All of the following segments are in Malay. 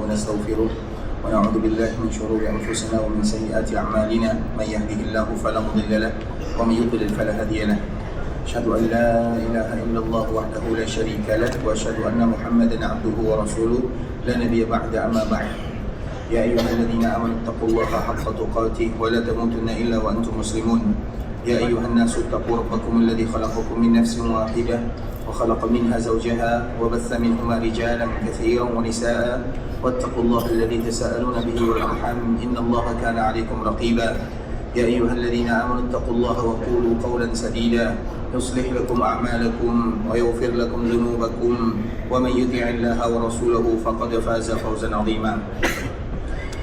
ونستغفره ونعوذ بالله من شرور أنفسنا ومن سيئات أعمالنا من يهده الله فلا مضل له ومن يضلل فلا هادي له أشهد أن لا إله إلا الله وحده لا شريك له وأشهد أن محمدا عبده ورسوله لا نبي بعد أما بعد يا أيها الذين آمنوا اتقوا الله حق تقاته ولا تموتن إلا وأنتم مسلمون يا أيها الناس اتقوا ربكم الذي خلقكم من نفس واحدة وخلق منها زوجها وبث منهما رجالا كثيرا ونساء واتقوا الله الذي تساءلون به والأرحام إن الله كان عليكم رقيبا يا أيها الذين آمنوا اتقوا الله وقولوا قولا سديدا يصلح لكم أعمالكم ويغفر لكم ذنوبكم ومن يطع الله ورسوله فقد فاز فوزا عظيما.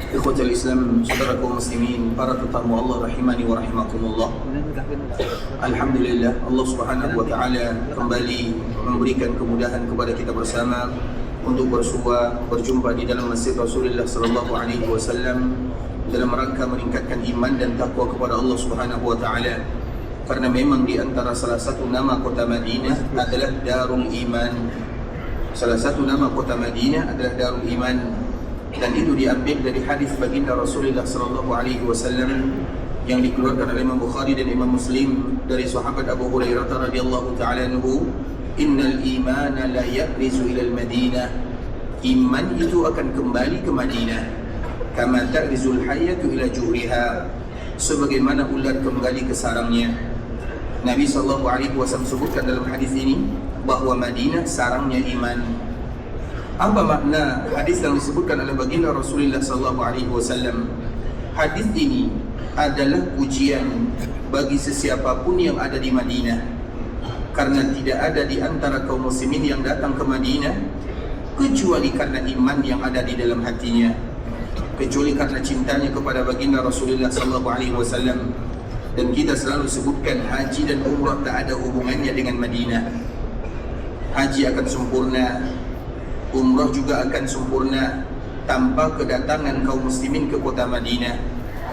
Ikhwatul Islam, saudaraku muslimin, para tetamu Allah rahimani wa rahimakumullah. Alhamdulillah, Allah Subhanahu wa taala kembali memberikan kemudahan kepada kita bersama untuk berjumpa di dalam Masjid Rasulullah sallallahu alaihi wasallam dalam rangka meningkatkan iman dan takwa kepada Allah Subhanahu wa taala. Karena memang di antara salah satu nama kota Madinah adalah Darul Iman. Salah satu nama kota Madinah adalah Darul Iman. Dan itu diambil dari hadis baginda Rasulullah sallallahu alaihi wasallam yang dikeluarkan oleh Imam Bukhari dan Imam Muslim dari sahabat Abu Hurairah radhiyallahu taala anhu, innal imana la yabrizu ila al-Madinah. Iman itu akan kembali ke Madinah. Kama ta'rizul hayyatu ila juhriha. Sebagaimana ular kembali ke sarangnya. Nabi sallallahu alaihi wasallam sebutkan dalam hadis ini bahwa Madinah sarangnya iman. Apa makna hadis yang disebutkan oleh baginda Rasulullah sallallahu alaihi wasallam? Hadis ini adalah ujian bagi sesiapapun yang ada di Madinah. Karena tidak ada di antara kaum muslimin yang datang ke Madinah kecuali karena iman yang ada di dalam hatinya, kecuali karena cintanya kepada baginda Rasulullah sallallahu alaihi wasallam. Dan kita selalu sebutkan haji dan umrah tak ada hubungannya dengan Madinah. Haji akan sempurna, umrah juga akan sempurna tanpa kedatangan kaum muslimin ke kota Madinah.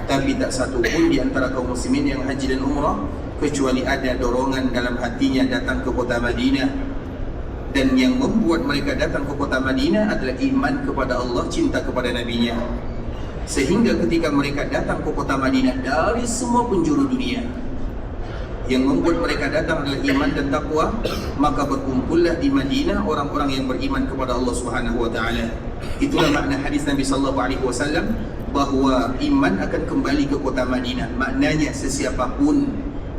Tapi tak satu pun di antara kaum muslimin yang haji dan umrah kecuali ada dorongan dalam hatinya datang ke kota Madinah. Dan yang membuat mereka datang ke kota Madinah adalah iman kepada Allah, cinta kepada Nabi-Nya. Sehingga ketika mereka datang ke kota Madinah dari semua penjuru dunia, yang membuat mereka datang adalah iman dan takwa, maka berkumpullah di Madinah orang-orang yang beriman kepada Allah Subhanahu wa taala. Itulah makna hadis Nabi sallallahu alaihi wasallam bahwa iman akan kembali ke kota Madinah. Maknanya sesiapapun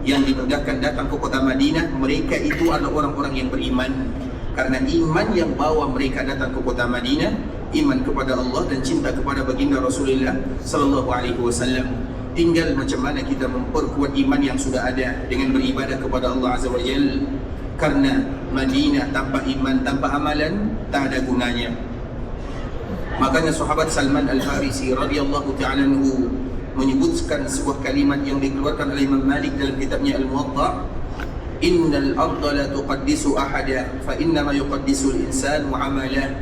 yang dimudahkan datang ke kota Madinah, mereka itu adalah orang-orang yang beriman. Karena iman yang bawa mereka datang ke kota Madinah, iman kepada Allah dan cinta kepada baginda Rasulullah sallallahu alaihi wasallam. Tinggal macam mana kita memperkuat iman yang sudah ada dengan beribadah kepada Allah Azza wa Jalla. Karena Madinah tanpa iman, tanpa amalan, tak ada gunanya. Makanya sahabat Salman Al-Farisi radhiyallahu ta'ala anhu menyebutkan sebuah kalimat yang dikeluarkan oleh Imam Malik dalam kitabnya Al-Muwatta, innal arda la tuqaddisu ahada fa innama yuqaddisu al-insanu amalah.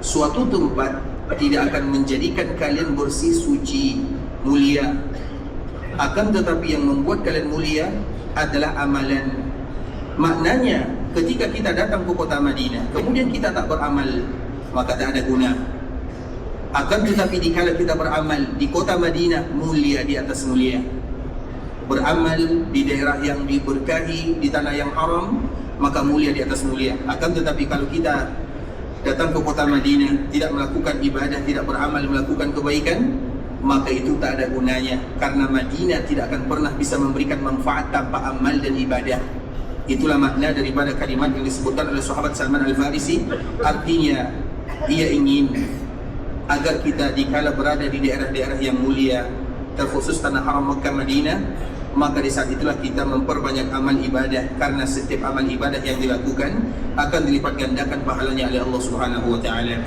Suatu tempat tidak akan menjadikan kalian bersih, suci, mulia. Akan tetapi yang membuat kalian mulia adalah amalan. Maknanya ketika kita datang ke kota Madinah kemudian kita tak beramal, maka tak ada guna. Akan tetapi dikala kita beramal di kota Madinah, mulia di atas mulia. Beramal di daerah yang diberkahi, di tanah yang haram, maka mulia di atas mulia. Akan tetapi kalau kita datang ke kota Madinah tidak melakukan ibadah, tidak beramal, melakukan kebaikan, maka itu tak ada gunanya. Karena Madinah tidak akan pernah bisa memberikan manfaat tanpa amal dan ibadah. Itulah makna daripada kalimat yang disebutkan oleh sahabat Salman Al-Farisi. Artinya ia ingin agar kita dikala berada di daerah-daerah yang mulia, terkhusus tanah haram Makkah Madinah, maka di saat itulah kita memperbanyak amal ibadah. Karena setiap amal ibadah yang dilakukan akan dilipat gandakan pahalanya oleh Allah Subhanahu wa taala.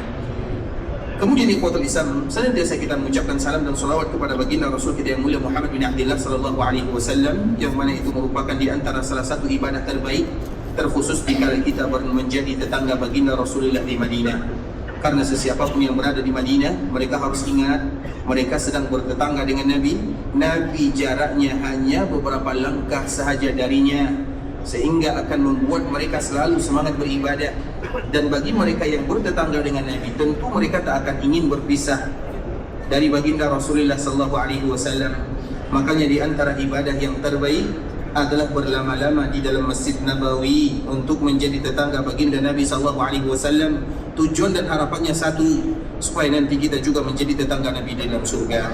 Kemudian ikhwatul Islam, senantiasa kita mengucapkan salam dan salawat kepada baginda Rasul kita yang mulia Muhammad bin Abdullah sallallahu alaihi wasallam, yang mana itu merupakan di antara salah satu ibadah terbaik, terkhusus jika kita menjadi tetangga baginda Rasulullah di Madinah. Karena sesiapapun yang berada di Madinah, mereka harus ingat mereka sedang bertetangga dengan Nabi. Nabi jaraknya hanya beberapa langkah sahaja darinya. sehingga akan membuat mereka selalu semangat beribadah. Dan bagi mereka yang bertetangga dengan Nabi, tentu mereka tak akan ingin berpisah dari baginda Rasulullah sallallahu alaihi wasallam. Makanya di antara ibadah yang terbaik adalah berlama-lama di dalam Masjid Nabawi untuk menjadi tetangga baginda Nabi sallallahu alaihi wasallam. Tujuan dan harapannya satu, supaya nanti kita juga menjadi tetangga Nabi di dalam surga.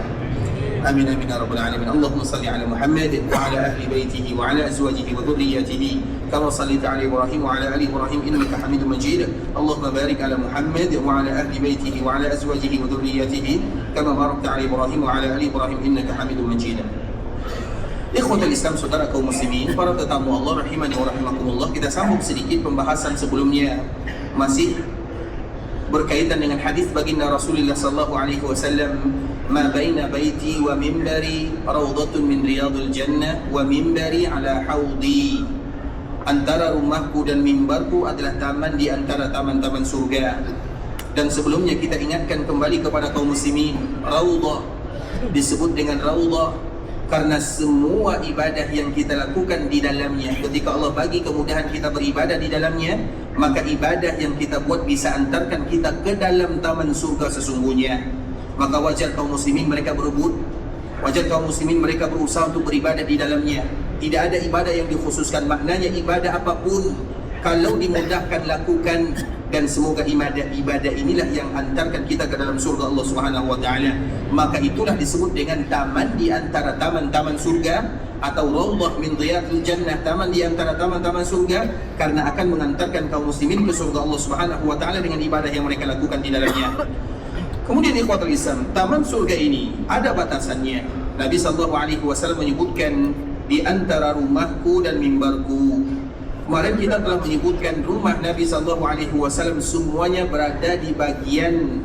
Amin amin ya rabbal alamin. Allahumma salli ala Muhammad wa ala ahli baitihi wa ala azwajihi wa dhurriyyatihi kama sallaita ala Ibrahim wa ala ali Ibrahim innaka Hamidum Majid. Allahumma barik ala Muhammad wa ala ahli baitihi wa ala azwajihi wa dhurriyyatihi kama barakta ala Ibrahim wa ala ali Ibrahim innaka Hamidum Majid. Ikhwatul Islam, saudara kaum muslimin, para tetamu Allah rahimani wa rahimakumullah, kita sambung sedikit pembahasan sebelumnya, masih berkaitan dengan hadis baginda Rasulullah sallallahu alaihi wasallam, ma baina baiti wa mimbari rawdatun min riyadil jannah wa mimbari ala haudi. Antara rumahku dan mimbarku adalah taman di antara taman-taman surga. Dan sebelumnya kita ingatkan kembali kepada kaum muslimin, raudhah disebut dengan raudhah karena semua ibadah yang kita lakukan di dalamnya, ketika Allah bagi kemudahan kita beribadah di dalamnya, maka ibadah yang kita buat bisa antarkan kita ke dalam taman surga sesungguhnya. Maka wajar kaum muslimin mereka berebut, wajar kaum muslimin mereka berusaha untuk beribadah di dalamnya. Tidak ada ibadah yang dikhususkan, maknanya ibadah apapun kalau dimudahkan lakukan, dan semoga ibadah inilah yang antarkan kita ke dalam surga Allah Subhanahu wa taala. Maka itulah disebut dengan taman di antara taman-taman surga, atau raudhah min riyadil jannah, taman di antara taman-taman surga, karena akan mengantarkan kaum muslimin ke surga Allah Subhanahu wa taala dengan ibadah yang mereka lakukan di dalamnya. Kemudian ikhwatul Islam, taman surga ini ada batasannya. Nabi sallallahu alaihi wasallam menyebutkan di antara rumahku dan mimbarku. Kemarin kita telah menyebutkan rumah Nabi sallallahu alaihi wasallam semuanya berada di bagian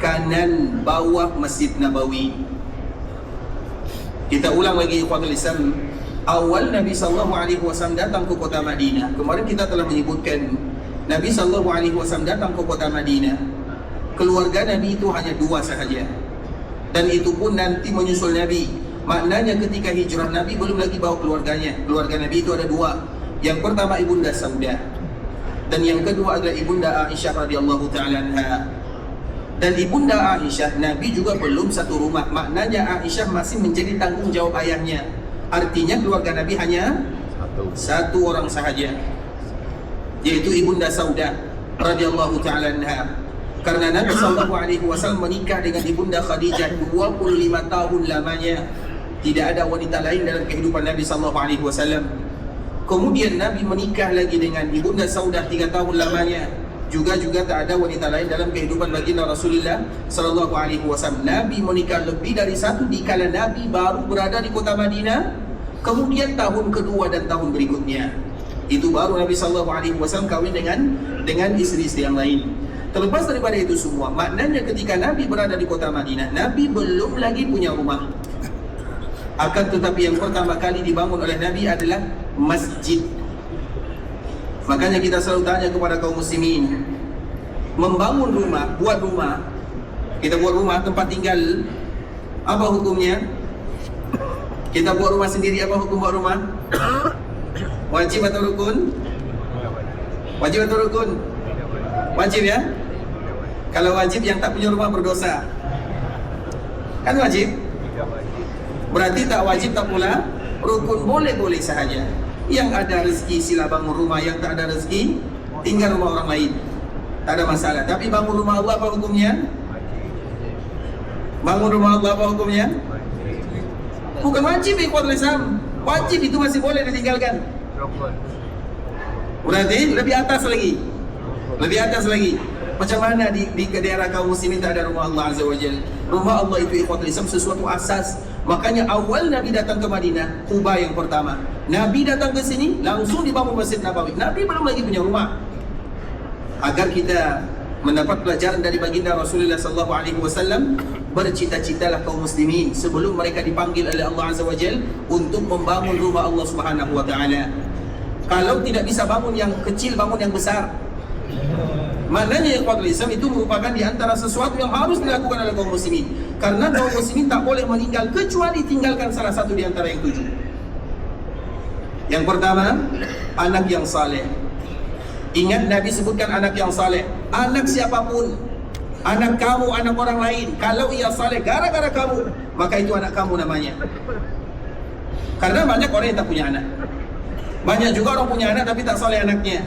kanan bawah Masjid Nabawi. Kita ulang lagi ikhwatul Islam, awal Nabi sallallahu alaihi wasallam datang ke kota Madinah. Kemarin kita telah menyebutkan Nabi sallallahu alaihi wasallam datang ke kota Madinah. Keluarga Nabi itu hanya 2 sahaja. Dan itu pun nanti menyusul Nabi. Maknanya ketika hijrah Nabi belum lagi bawa keluarganya. Keluarga Nabi itu ada 2. Yang pertama Ibunda Saudah, dan yang kedua adalah Ibunda Aisyah radhiyallahu taala anha. Dan Ibunda Aisyah, Nabi juga belum satu rumah. Maknanya Aisyah masih menjadi tanggung jawab ayahnya. Artinya keluarga Nabi hanya satu orang sahaja, yaitu Ibunda Saudah radhiyallahu taala anha. Karena Nabi sallallahu alaihi wasallam menikah dengan Ibunda Khadijah 25 tahun lamanya. Tidak ada wanita lain dalam kehidupan Nabi sallallahu alaihi wasallam. Kemudian Nabi menikah lagi dengan Ibunda Saudah 3 tahun lamanya. Juga tak ada wanita lain dalam kehidupan baginda Rasulullah sallallahu alaihi wasallam. Nabi menikah lebih dari 1 dikala Nabi baru berada di kota Madinah. Kemudian tahun kedua dan tahun berikutnya itu baru Nabi sallallahu alaihi wasallam kawin dengan istri-istri yang lain. Terlepas daripada itu semua, maknanya ketika Nabi berada di kota Madinah, Nabi belum lagi punya rumah. Akan tetapi yang pertama kali dibangun oleh Nabi adalah masjid. Makanya kita selalu tanya kepada kaum muslimin, membangun rumah, buat rumah, kita buat rumah tempat tinggal, apa hukumnya? Kita buat rumah sendiri, apa hukum buat rumah? Wajib atau rukun? Wajib atau rukun? Wajib ya? Kalau wajib, yang tak punya rumah berdosa. Kan wajib? Berarti tak wajib tak pula rukun, boleh-boleh sahaja. Yang ada rezeki sila bangun rumah, yang tak ada rezeki tinggal rumah orang lain, tak ada masalah. Tapi bangun rumah Allah apa hukumnya? Bangun rumah Allah apa hukumnya? Bukan wajib ikhwatul Islam. Wajib itu masih boleh ditinggalkan. Berarti lebih atas lagi. Lebih atas lagi. Macam mana di daerah kaum muslimin tak ada rumah Allah Azza wa Jalla? Rumah Allah itu ikhwatul Islam sesuatu asas. Makanya awal Nabi datang ke Madinah, Quba yang pertama. Nabi datang ke sini, langsung dibangun Masjid Nabawi. Nabi belum lagi punya rumah. Agar kita mendapat pelajaran dari baginda Rasulullah sallallahu alaihi wasallam, bercita-citalah kaum muslimin sebelum mereka dipanggil oleh Allah Azza wa Jalla untuk membangun rumah Allah Subhanahu wa taala. Kalau tidak bisa bangun yang kecil, bangun yang besar. Maknanya ikhwatul Islam itu merupakan di antara sesuatu yang harus dilakukan oleh kaum muslimin. Karena kaum muslimin tak boleh meninggal kecuali tinggalkan salah satu di antara yang 7. Yang pertama, anak yang saleh. Ingat Nabi sebutkan anak yang saleh. Anak siapapun, anak kamu, anak orang lain, kalau ia saleh gara-gara kamu, maka itu anak kamu namanya. Karena banyak orang yang tak punya anak. Banyak juga orang punya anak tapi tak saleh anaknya.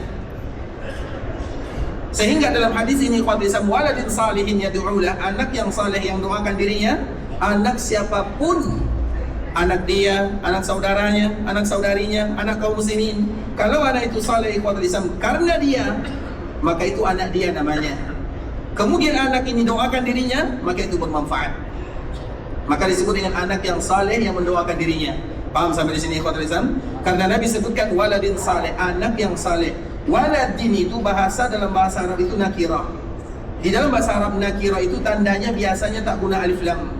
Sehingga dalam hadis ini qadisam waladin salihin yad'ulah, anak yang saleh yang doakan dirinya, anak siapapun, anak dia, anak saudaranya, anak saudarinya, anak kaum muslimin, kalau anak itu saleh ikhwatul Islam karena dia, maka itu anak dia namanya. Kemudian anak ini doakan dirinya, maka itu bermanfaat. Maka disebut dengan anak yang saleh yang mendoakan dirinya. Paham sampai di sini ikhwatul Islam? Karena Nabi sebutkan waladin saleh, anak yang saleh. Waladin itu bahasa dalam bahasa Arab itu nakirah. Di dalam bahasa Arab nakirah itu tandanya biasanya tak guna alif lam.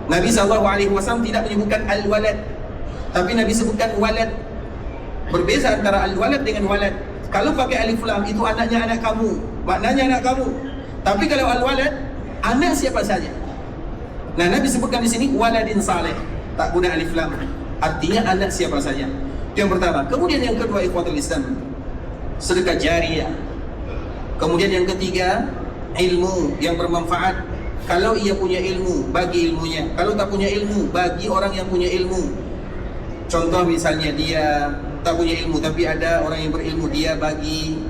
Nabi SAW tidak menyebutkan al-walad, tapi Nabi sebutkan walad. Berbeza antara al-walad dengan walad. Kalau pakai alif lam itu anaknya anak kamu, maknanya anak kamu. Tapi kalau al-walad, anak siapa saja. Nah, Nabi sebutkan di sini waladin saleh, tak guna alif lam. Artinya anak siapa saja. Itu yang pertama. Kemudian yang kedua ikhwatul Islam, sedekah jariyah. Kemudian yang ketiga, ilmu yang bermanfaat. Kalau ia punya ilmu, bagi ilmunya. Kalau tak punya ilmu, bagi orang yang punya ilmu. Contoh misalnya dia tak punya ilmu, tapi ada orang yang berilmu, dia bagi,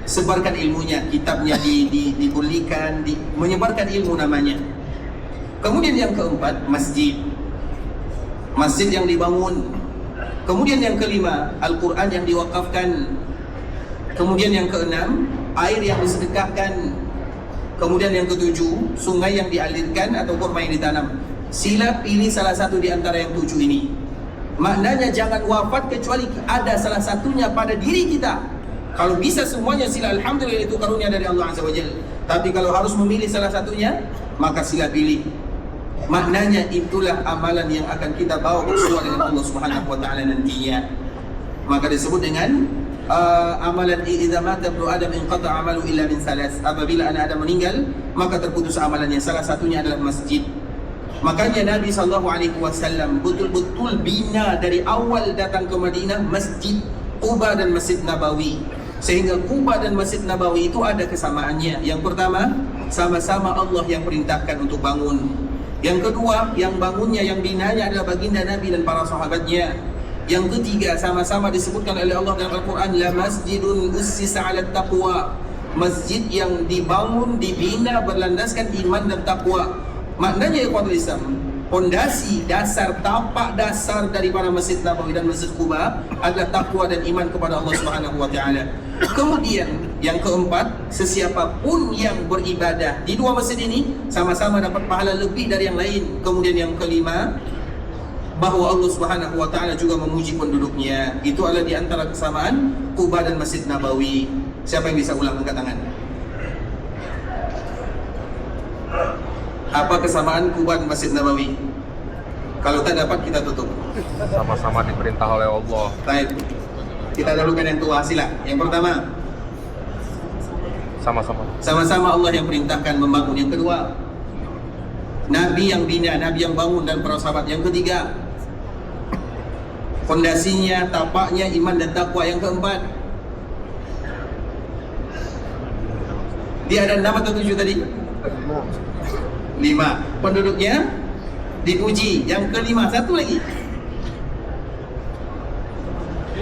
sebarkan ilmunya, kitabnya dibelikan, menyebarkan ilmu namanya. Kemudian yang keempat, masjid. Masjid yang dibangun. Kemudian yang kelima, Al-Quran yang diwakafkan. Kemudian yang keenam, air yang disedekahkan. Kemudian yang ketujuh, sungai yang dialirkan atau kurma yang ditanam. Sila pilih salah satu di antara yang tujuh ini. Maknanya jangan wafat kecuali ada salah satunya pada diri kita. Kalau bisa semuanya sila, alhamdulillah itu karunia dari Allah Azza wa Jalla. Tapi kalau harus memilih salah satunya, maka sila pilih. Maknanya itulah amalan yang akan kita bawa bersua dengan Allah Subhanahu wa taala nantinya. Maka disebut dengan amalan idza mata ibnu adam inqata amalu illa min salas. Apabila anak Adam meninggal, maka terputus amalannya, salah satunya adalah masjid. Makanya Nabi SAW betul-betul bina dari awal datang ke Madinah masjid Quba dan Masjid Nabawi. Sehingga Quba dan Masjid Nabawi itu ada kesamaannya. Yang pertama, sama-sama Allah yang perintahkan untuk bangun. Yang kedua, yang bangunnya, yang binanya adalah baginda Nabi dan para sahabatnya. Yang ketiga, sama-sama disebutkan oleh Allah dalam Al-Quran, la masjidun ussisa 'ala taqwa, masjid yang dibangun, dibina berlandaskan iman dan takwa. Maknanya ikhwatul Islam, pondasi dasar, tapak dasar daripada Masjid Nabawi dan Masjid Quba adalah takwa dan iman kepada Allah Subhanahu wa taala. Kemudian yang keempat, sesiapapun yang beribadah di dua masjid ini sama-sama dapat pahala lebih dari yang lain. Kemudian yang kelima, bahwa Allah Subhanahu wa taala juga memuji penduduknya. Itu adalah di antara kesamaan Quba dan Masjid Nabawi. Siapa yang bisa ulang, angkat tangan? Apa kesamaan Quba dan Masjid Nabawi? Kalau tak dapat kita tutup. Sama-sama diperintah oleh Allah. Baik. Kita dahulukan yang tua, sila. Yang pertama, sama-sama Allah yang perintahkan membangun. Yang kedua, Nabi yang bina, Nabi yang bangun dan para sahabat. Yang ketiga, fondasinya, tapaknya iman dan takwa. Yang keempat, dia ada 6 atau 7 tadi? 5. Penduduknya dipuji. Yang kelima, satu lagi,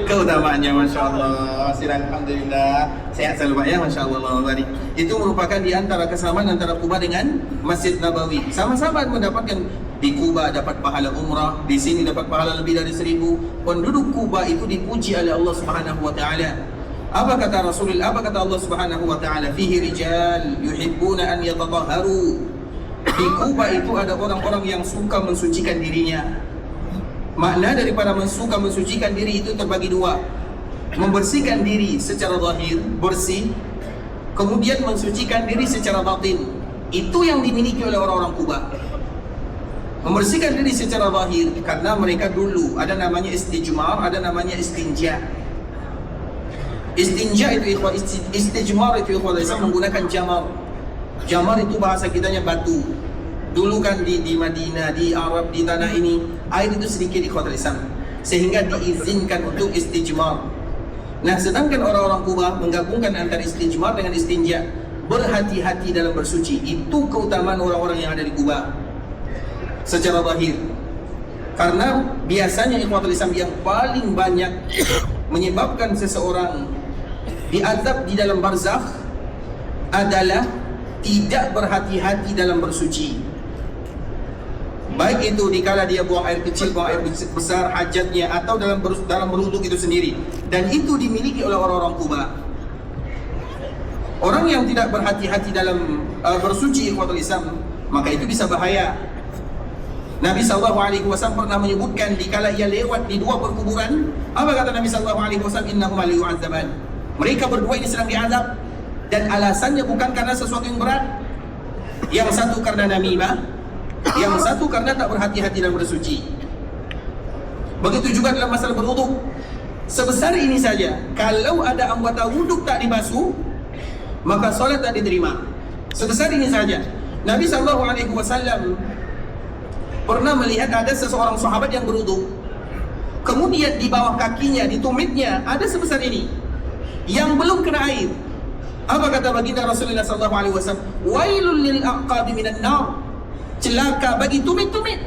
keutamaannya, Masya Allah. Alhamdulillah, sehat selalu Pak ya, Masya Allah. Itu merupakan di antara kesamaan antara Quba dengan Masjid Nabawi. Sama-sama mendapatkan, di Quba dapat pahala umrah, di sini dapat pahala lebih dari 1000. Penduduk Quba itu dipuji oleh Allah Subhanahu wa taala. Apa kata Rasulullah, apa kata Allah Subhanahu wa taala? Fihi rijal yuhibbuna an yatatahharu. Di Quba itu ada orang-orang yang suka mensucikan dirinya. Makna daripada suka mensucikan diri itu terbagi dua. Membersihkan diri secara zahir, bersih. Kemudian mensucikan diri secara batin. Itu yang dimiliki oleh orang-orang Quba. Membersihkan diri secara zahir, karena mereka dulu ada namanya istijmar, ada namanya istinja. Istinja itu ikhwah, istijmar itu ikhwah Islam menggunakan jamar. Jamar itu bahasa kitanya batu. Dulu kan di Madinah, di Arab, di tanah ini air itu sedikit ikhwatul Islam, sehingga diizinkan untuk istijmar. Nah, sedangkan orang-orang Kuba menggabungkan antara istijmar dengan istinja, berhati-hati dalam bersuci. Itu keutamaan orang-orang yang ada di Kuba secara zahir. Karena biasanya ikhwatul Islam yang paling banyak menyebabkan seseorang diazab di dalam barzakh adalah tidak berhati-hati dalam bersuci. Baik itu dikala dia buang air kecil, buang air besar, hajatnya, atau dalam berwuduk itu sendiri. Dan itu dimiliki oleh orang-orang Kuba. Orang yang tidak berhati-hati dalam bersuci ikhwatul Islam, maka itu bisa bahaya. Nabi SAW pernah menyebutkan dikala ia lewat di dua perkuburan, apa kata Nabi SAW? Innahuma liyu'adzaban. Mereka berdua ini sedang diazab, dan alasannya bukan karena sesuatu yang berat. Yang satu karena namimah, yang satu karena tak berhati-hati dalam bersuci. Begitu juga dalam masalah berwuduk. Sebesar ini saja, kalau ada anggota wuduk tak dibasuh, maka solat tak diterima. Sebesar ini saja. Nabi SAW pernah melihat ada seseorang sahabat yang berwuduk, kemudian di bawah kakinya, di tumitnya ada sebesar ini yang belum kena air. Apa kata baginda Rasulullah SAW? Wailul lil aqabi minan nar. Celaka bagi tumit-tumit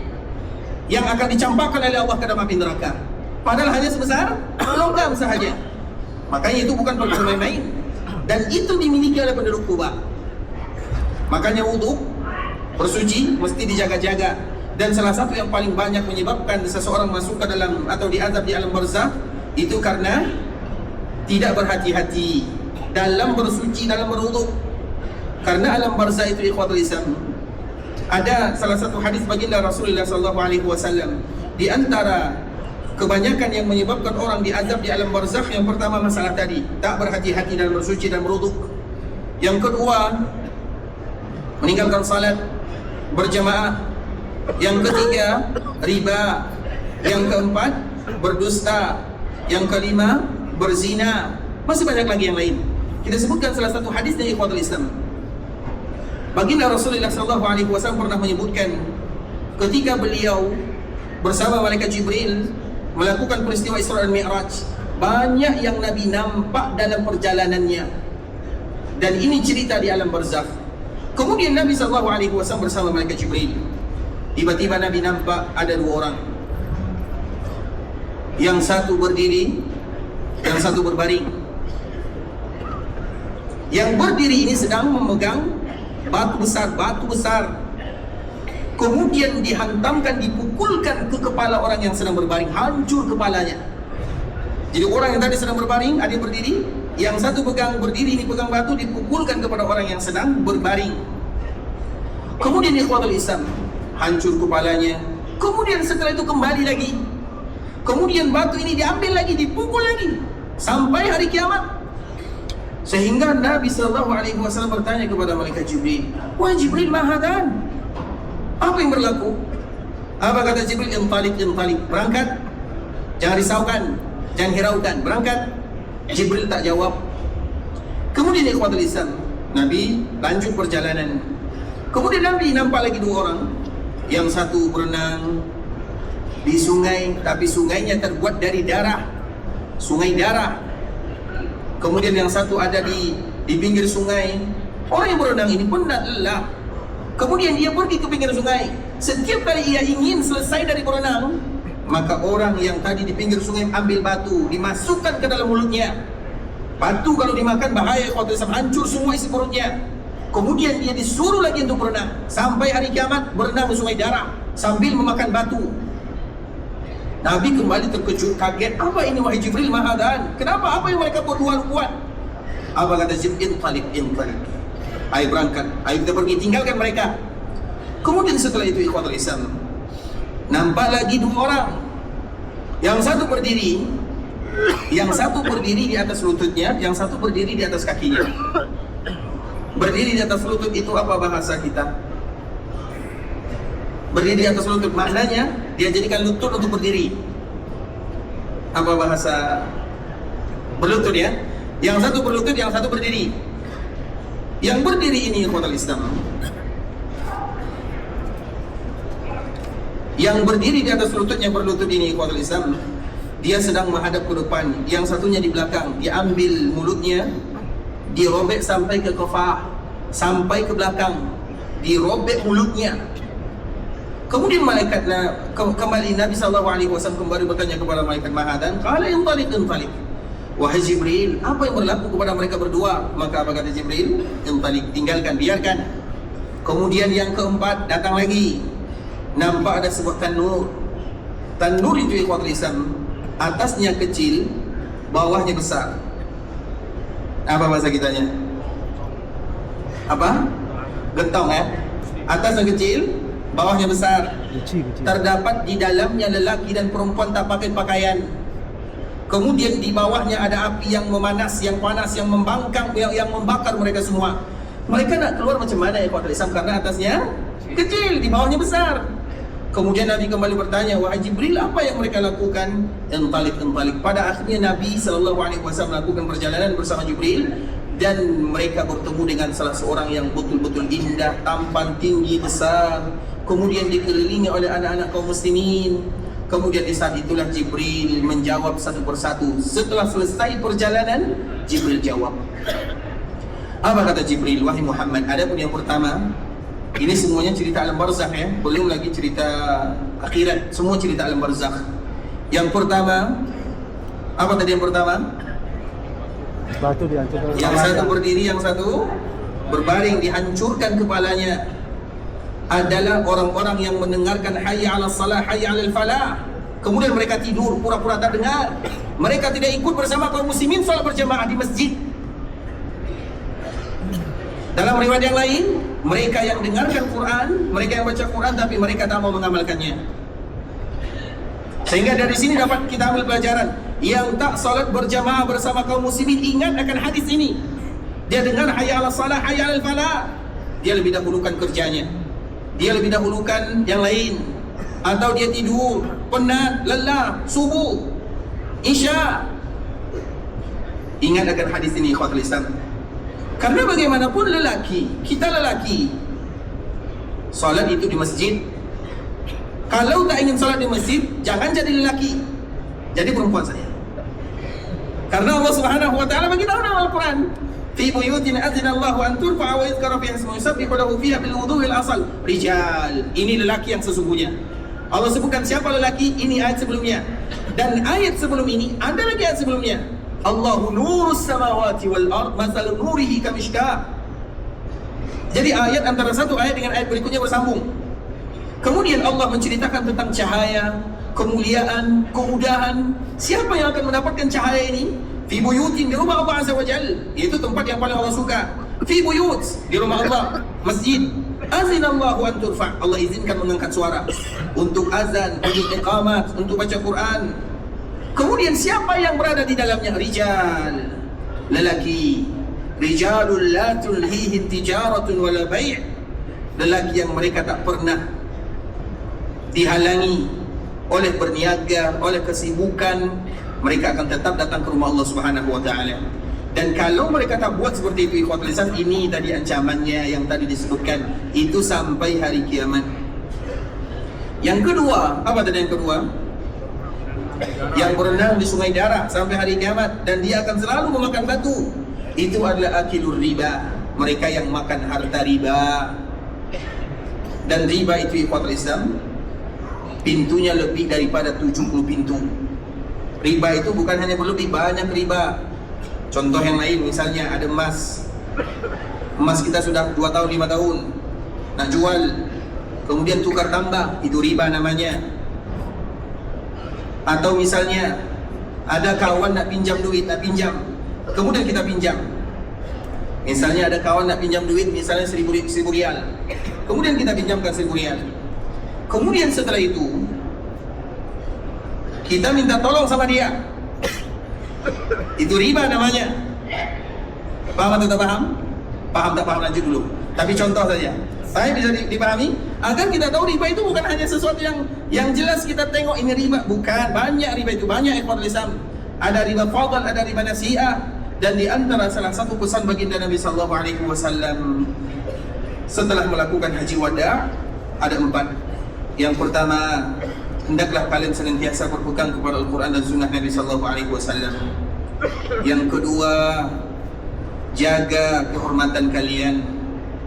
yang akan dicampakkan oleh Allah ke dalam api neraka. Padahal hanya sebesar logam sahaja. Makanya itu bukan perkara main-main, dan itu dimiliki oleh penduduk Kuba. Makanya wudhu, bersuci mesti dijaga-jaga. Dan salah satu yang paling banyak menyebabkan seseorang masuk ke dalam atau diazab di alam barzakh itu karena tidak berhati-hati dalam bersuci, dalam berwudhu. Karena alam barzakh itu ikhwatul Islam, ada salah satu hadis baginda Rasulullah SAW, di antara kebanyakan yang menyebabkan orang diazab di alam barzakh, yang pertama masalah tadi, tak berhati-hati dalam bersuci dan berwudhu. Yang kedua, meninggalkan salat berjamaah. Yang ketiga, riba. Yang keempat, berdusta. Yang kelima, berzina. Masih banyak lagi yang lain. Kita sebutkan salah satu hadis dari ikhwatul Islam. Baginda Rasulullah SAW pernah menyebutkan ketika beliau bersama malaikat Jibril melakukan peristiwa Isra dan Mi'raj, banyak yang Nabi nampak dalam perjalanannya. Dan ini cerita di alam barzakh. Kemudian Nabi SAW bersama malaikat Jibril, tiba-tiba Nabi nampak ada dua orang. Yang satu berdiri, yang satu berbaring. Yang berdiri ini sedang memegang batu besar. Kemudian dihantamkan, dipukulkan ke kepala orang yang sedang berbaring, hancur kepalanya. Jadi orang yang tadi sedang berbaring, ada yang berdiri, yang satu pegang berdiri, ini pegang batu, dipukulkan kepada orang yang sedang berbaring. Kemudian ikhwatul Islam, hancur kepalanya. Kemudian setelah itu kembali lagi. Kemudian batu ini diambil lagi, dipukul lagi sampai hari kiamat. Sehingga Nabi SAW bertanya kepada malaikat Jibril, "Wah Jibril, mahadan, apa yang berlaku?" Apa kata Jibril? Intalik, berangkat, jangan risaukan, jangan hiraukan, berangkat. Jibril tak jawab. Kemudian ikhwatul Islam, Nabi lanjut perjalanan. Kemudian Nabi nampak lagi dua orang. Yang satu berenang di sungai, tapi sungainya terbuat dari darah, sungai darah. Kemudian yang satu ada di pinggir sungai. Orang yang berenang ini pun lelah. Kemudian dia pergi ke pinggir sungai. Setiap kali ia ingin selesai dari berenang, maka orang yang tadi di pinggir sungai ambil batu, dimasukkan ke dalam mulutnya. Batu kalau dimakan bahaya, hancur semua isi perutnya. Kemudian dia disuruh lagi untuk berenang sampai hari kiamat, berenang di sungai darah sambil memakan batu. Nabi kembali terkejut, kaget. Apa ini wahai Jibril, mahadan? Kenapa? Apa yang mereka buat? Apa kata Jibril? Intalik. Ayo berangkat, ayo kita pergi, tinggalkan mereka. Kemudian setelah itu ikhwatul Islam, nampak lagi dua orang. Yang satu berdiri di atas lututnya, yang satu berdiri di atas kakinya. Berdiri di atas lutut itu apa bahasa kita? Berdiri di atas lutut maknanya dia jadikan lutut untuk berdiri. Apa bahasa berlutut ya? Yang satu berlutut, yang satu berdiri. Yang berdiri ini ikhwatul Islam, Yang berdiri di atas lututnya berlutut ini ikhwatul Islam, dia sedang menghadap ke depan, yang satunya di belakang. Diambil mulutnya, dirobek sampai ke kafah, sampai ke belakang, dirobek mulutnya. Kemudian malaikat kembali, Nabi SAW kembali bertanya kepada malaikat Mahadan, qala intaliq. Wahai Jibril, apa yang berlaku kepada mereka berdua? Maka apa kata Jibril? Intaliq, tinggalkan, biarkan. Kemudian yang keempat datang lagi, nampak ada sebuah tanur. Tanur itu ikhwatul Islam, atasnya kecil, bawahnya besar. Apa bahasa kitanya? Apa? Gentong ya? Atasnya kecil, bawahnya besar. Terdapat di dalamnya lelaki dan perempuan tak pakai pakaian. Kemudian di bawahnya ada api yang memanas, yang panas, yang membangkang, yang membakar mereka semua. Mereka nak keluar macam mana ya ikhwatul Islam? Karena atasnya kecil, di bawahnya besar. Kemudian Nabi kembali bertanya, wahai Jibril, apa yang mereka lakukan? Intaliq. Pada akhirnya Nabi SAW melakukan perjalanan bersama Jibril, dan mereka bertemu dengan salah seorang yang betul-betul indah, tampan, tinggi, besar. Kemudian dikelilingi oleh anak-anak kaum muslimin. Kemudian di saat itulah Jibril menjawab satu persatu. Setelah selesai perjalanan, Jibril jawab. Apa kata Jibril? Wahai Muhammad, adapun yang pertama, ini semuanya cerita alam barzakh ya, belum lagi cerita akhirat, semua cerita alam barzakh. Yang pertama, apa tadi yang pertama? Batu dihancurkan. Yang satu berdiri, yang satu berbaring, dihancurkan kepalanya. Adalah orang-orang yang mendengarkan hayya 'alas salah, hayya 'alal falah. Kemudian mereka tidur, pura-pura tak dengar. Mereka tidak ikut bersama kaum muslimin salat berjamaah di masjid. Dalam riwayat yang lain, mereka yang dengarkan Quran, mereka yang baca Quran, tapi mereka tak mau mengamalkannya. Sehingga dari sini dapat kita ambil pelajaran, yang tak salat berjamaah bersama kaum muslimin, ingat akan hadis ini. Dia dengar hayya 'alas salah, hayya 'alal falah, dia lebih dahulukan kerjanya, dia lebih dahulukan yang lain. Atau dia tidur, penat, lelah, subuh, isya. Ingat akan hadis ini ikhwatul Islam. Karena bagaimanapun lelaki, kita lelaki, salat itu di masjid. Kalau tak ingin salat di masjid, jangan jadi lelaki, jadi perempuan saja. Karena Allah Subhanahu wa taala bagi tahu dalam Al-Qur'an, fi buyutin adzina Allahu an turfa'a wa yuzkara fiha ismuhu yusabbihu lahu fiha bil wudu'il asal rijal. Ini lelaki yang sesungguhnya. Allah sebutkan siapa lelaki, ini ayat sebelumnya. Dan ayat sebelum ini ada lagi ayat sebelumnya. Allahu nurus samawati wal ard masalu nurihi kamishkah. Jadi ayat antara satu ayat dengan ayat berikutnya bersambung. Kemudian Allah menceritakan tentang cahaya, kemuliaan, kemudahan. Siapa yang akan mendapatkan cahaya ini? Fi buyutin, di rumah Allah Azza wa Jal, yaitu tempat yang paling Allah suka. Fi buyut, di rumah Allah, masjid. Azinallahu an turfa', Allah izinkan mengangkat suara untuk azan, untuk iqamat, untuk baca Quran. Kemudian siapa yang berada di dalamnya? Rijal, lelaki. Rijalul la tulhihi tijaratun wala bai', lelaki yang mereka tak pernah dihalangi oleh berniaga, oleh kesibukan. Mereka akan tetap datang ke rumah Allah Subhanahu wa taala. Dan kalau mereka tak buat seperti itu ikhwatul Islam, ini tadi ancamannya yang tadi disebutkan, itu sampai hari kiamat. Yang kedua, apa tadi yang kedua? Yang berenang di sungai darah sampai hari kiamat, dan dia akan selalu memakan batu. Itu adalah akilur riba, mereka yang makan harta riba. Dan riba itu ikhwatul Islam, pintunya lebih daripada 70 pintu. Riba itu bukan hanya berlebih, banyak riba. Contoh yang lain, misalnya ada emas. Emas kita sudah 2 tahun, 5 tahun nak jual, kemudian tukar tambah, itu riba namanya. Atau misalnya ada kawan nak pinjam duit, nak pinjam, kemudian kita pinjam. Misalnya ada kawan nak pinjam duit, misalnya 1000 rial, kemudian kita pinjamkan 1000 rial. Kemudian setelah itu kita minta tolong sama dia, itu riba namanya. Paham atau tak paham? Paham tak paham lanjut dulu. Tapi contoh saja, saya bisa dipahami agar kita tahu riba itu bukan hanya sesuatu yang jelas kita tengok ini riba, bukan. Banyak riba itu, banyak ikhwatul Islam. Ada riba fadl, ada riba nasi'ah. Dan di antara salah satu pesan baginda Nabi sallallahu alaihi wasallam setelah melakukan haji wada, ada 4. Yang pertama, hendaklah kalian senantiasa berpegang kepada Al-Quran dan Sunnah Nabi Sallallahu Alaihi Wasallam. Yang kedua, jaga kehormatan kalian,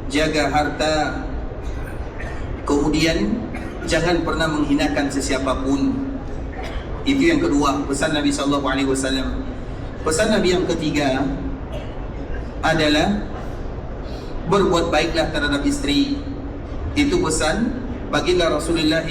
jaga harta. Kemudian jangan pernah menghinakan sesiapapun. Itu yang kedua, pesan Nabi Sallallahu Alaihi Wasallam. Pesan Nabi yang ketiga adalah berbuat baiklah terhadap istri. Itu pesan baginda Rasulullah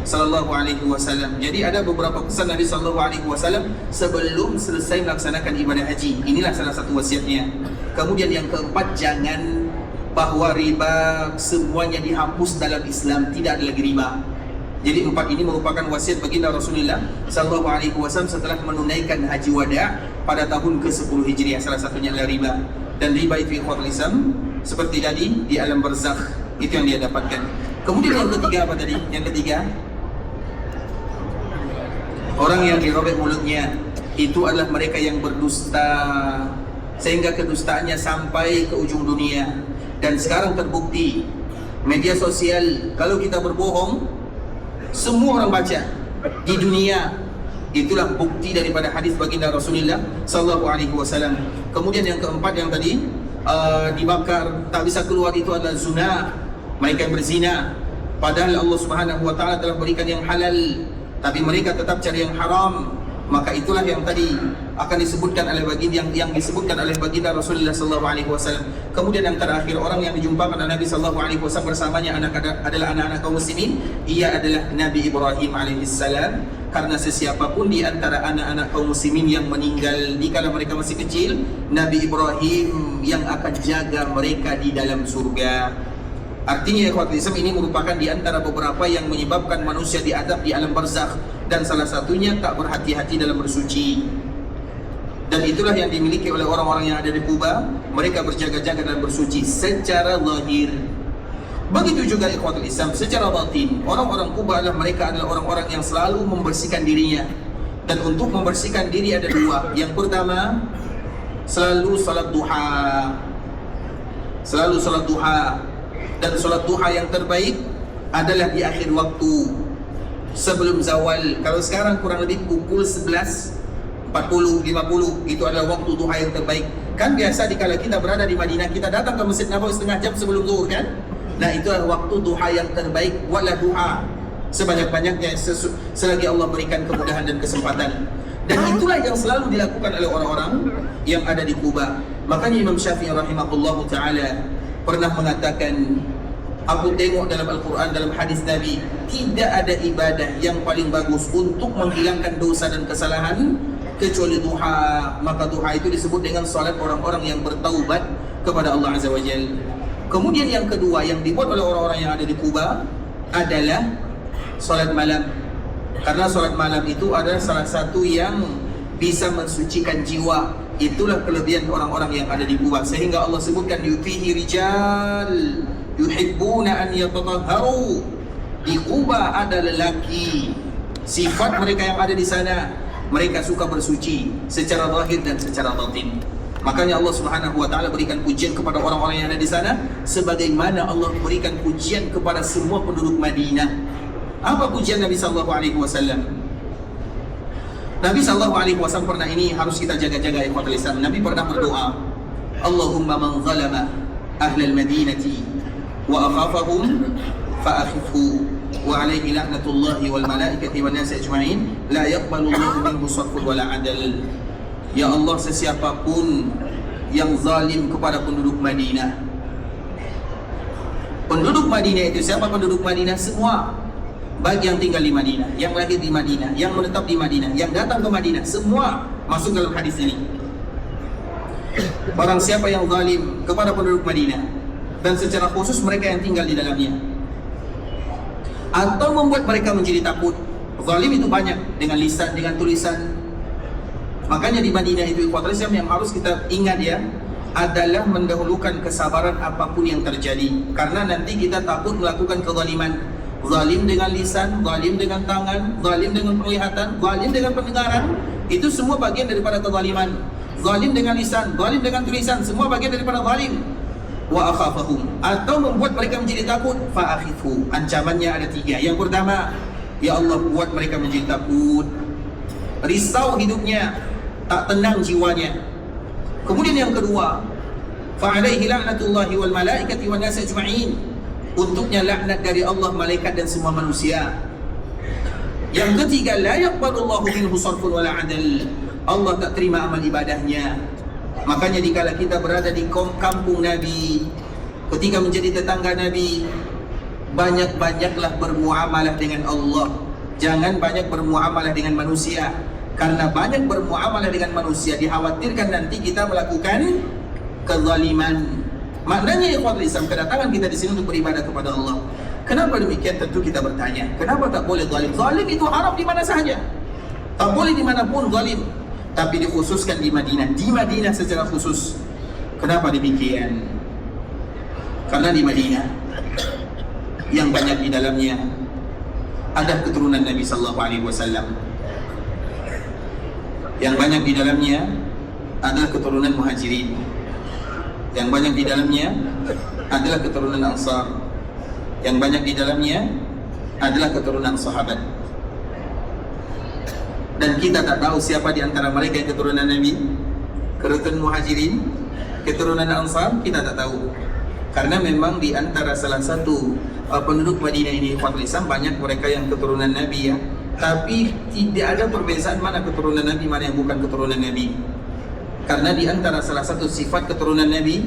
Sallallahu Alaihi Wasallam. Jadi ada beberapa pesan Nabi Sallallahu Alaihi Wasallam sebelum selesai melaksanakan ibadah haji. Inilah salah satu wasiatnya. Kemudian yang keempat, jangan bahwa riba semuanya dihapus dalam Islam, tidak ada lagi riba. Jadi empat ini merupakan wasiat baginda Rasulullah Sallallahu Alaihi Wasallam setelah menunaikan haji wada pada tahun ke-10 Hijriah. Salah satunya adalah riba. Dan riba itu ikhwatul Islam seperti tadi di alam barzakh, itu yang dia dapatkan. Kemudian yang ketiga apa tadi? Yang ketiga, orang yang dirobek mulutnya itu adalah mereka yang berdusta sehingga kedustaannya sampai ke ujung dunia. Dan sekarang terbukti media sosial, kalau kita berbohong semua orang baca di dunia. Itulah bukti daripada hadis baginda Rasulullah Sallallahu Alaihi Wasallam. Kemudian yang keempat yang tadi dibakar tak bisa keluar itu adalah zina, mereka yang berzina. Padahal Allah Subhanahu Wa Taala telah berikan yang halal, tapi mereka tetap cari yang haram. Maka itulah yang tadi akan disebutkan oleh baginda yang disebutkan oleh baginda Rasulullah Sallallahu Alaihi Wasallam. Kemudian yang terakhir, orang yang dijumpakan oleh Nabi Sallallahu Alaihi Wasallam bersamanya adalah anak-anak kaum muslimin. Ia adalah Nabi Ibrahim alaihissalam. Karena sesiapapun di antara anak-anak kaum muslimin yang meninggal dikala mereka masih kecil, Nabi Ibrahim yang akan jaga mereka di dalam surga. Artinya ikhwatul Islam, ini merupakan di antara beberapa yang menyebabkan manusia diadab di alam barzakh, dan salah satunya tak berhati-hati dalam bersuci. Dan itulah yang dimiliki oleh orang-orang yang ada di Kuba. Mereka berjaga-jaga dalam bersuci secara zahir. Begitu juga ikhwatul Islam secara batin. Orang-orang Kuba adalah mereka adalah orang-orang yang selalu membersihkan dirinya. Dan untuk membersihkan diri ada dua. Yang pertama, selalu salat duha. Selalu salat duha. Dan salat duha yang terbaik adalah di akhir waktu sebelum zawal. Kalau sekarang kurang lebih pukul 11.40, 50, itu adalah waktu duha yang terbaik. Kan biasa dikala kita berada di Madinah, kita datang ke Masjid Nabawi setengah jam sebelum zuhur kan? Nah, itu adalah waktu duha yang terbaik. Wala duha sebanyak-banyaknya selagi Allah berikan kemudahan dan kesempatan. Dan itulah yang selalu dilakukan oleh orang-orang yang ada di Kuba. Makanya Imam Syafi'i rahimahullahu ta'ala pernah mengatakan, aku tengok dalam Al-Quran, dalam hadis Nabi, tidak ada ibadah yang paling bagus untuk menghilangkan dosa dan kesalahan kecuali duha. Maka duha itu disebut dengan salat orang-orang yang bertaubat kepada Allah Azza wa Jalla. Kemudian yang kedua yang dibuat oleh orang-orang yang ada di Kuba adalah salat malam. Karena salat malam itu adalah salah satu yang bisa mensucikan jiwa. Itulah kelebihan orang-orang yang ada di Kuba, sehingga Allah sebutkan fihi rijal yuhibbuna an yatatahharu. Di Kuba ada lelaki, sifat mereka yang ada di sana, mereka suka bersuci secara zahir dan secara batin. Makanya Allah Subhanahu wa taala berikan pujian kepada orang-orang yang ada di sana sebagaimana Allah berikan pujian kepada semua penduduk Madinah. Apa pujian Nabi sallallahu alaihi wasallam? Nabi sallallahu alaihi wasallam pernah, ini harus kita jaga-jaga ikhwatul Islam. Nabi pernah berdoa, Allahumma man zalama ahlal madinati wa akhafahum fa akhifhu wa alaihi la'natullahi wal malaikati wan nasi ajma'in la yaqbalu Allahu minhu sarfun wala adal. Ya Allah, sesiapapun yang zalim kepada penduduk Madinah. Penduduk Madinah itu siapa? Penduduk Madinah semua, baik yang tinggal di Madinah, yang lahir di Madinah, yang menetap di Madinah, yang datang ke Madinah, semua masuk dalam hadis ini. Barang siapa yang zalim kepada penduduk Madinah, dan secara khusus mereka yang tinggal di dalamnya, atau membuat mereka menjadi takut. Zalim itu banyak, dengan lisan, dengan tulisan. Makanya di Madinah itu ikhwatul Islam yang harus kita ingat ya, adalah mendahulukan kesabaran apapun yang terjadi. Karena nanti kita takut melakukan kezaliman. Zalim dengan lisan, zalim dengan tangan, zalim dengan penglihatan, zalim dengan pendengaran, itu semua bagian daripada kezaliman. Zalim dengan lisan, zalim dengan tulisan, semua bagian daripada zalim. wa akhafahum, atau membuat mereka menjadi takut, fa akhifhu. Ancamannya ada 3. Yang pertama, ya Allah buat mereka menjadi takut, risau hidupnya, tak tenang jiwanya. Kemudian yang kedua, fa alaihi la'natullahi wal malaikati wan nas ajma'in, untuknya laknat dari Allah, malaikat dan semua manusia. Yang ketiga, la yaqbalullahu minhu sarfun wala adl, Allah tak terima amal ibadahnya. Makanya dikala kita berada di kampung Nabi, ketika menjadi tetangga Nabi, banyak-banyaklah bermuamalah dengan Allah. Jangan banyak bermuamalah dengan manusia, karena banyak bermuamalah dengan manusia dikhawatirkan nanti kita melakukan kezaliman. Maknanya ikhwatul Islam, kedatangan kita di sini untuk beribadah kepada Allah. Kenapa demikian? Tentu kita bertanya, kenapa tak boleh zalim? Zalim itu haram di mana saja, tak boleh dimanapun zalim, tapi dikhususkan di Madinah. Di Madinah secara khusus. Kenapa demikian? Karena di Madinah yang banyak di dalamnya ada keturunan Nabi sallallahu alaihi wasallam. Yang banyak di dalamnya adalah keturunan Muhajirin. Yang banyak di dalamnya adalah keturunan Ansar. Yang banyak di dalamnya adalah keturunan sahabat. Dan kita tak tahu siapa di antara mereka yang keturunan Nabi, keturunan Muhajirin, keturunan Ansar, kita tak tahu. Karena memang di antara salah satu penduduk Madinah ini, ikhwatul Islam, banyak mereka yang keturunan Nabi ya. Tapi tidak ada perbezaan mana keturunan Nabi, mana yang bukan keturunan Nabi. Karena di antara salah satu sifat keturunan Nabi,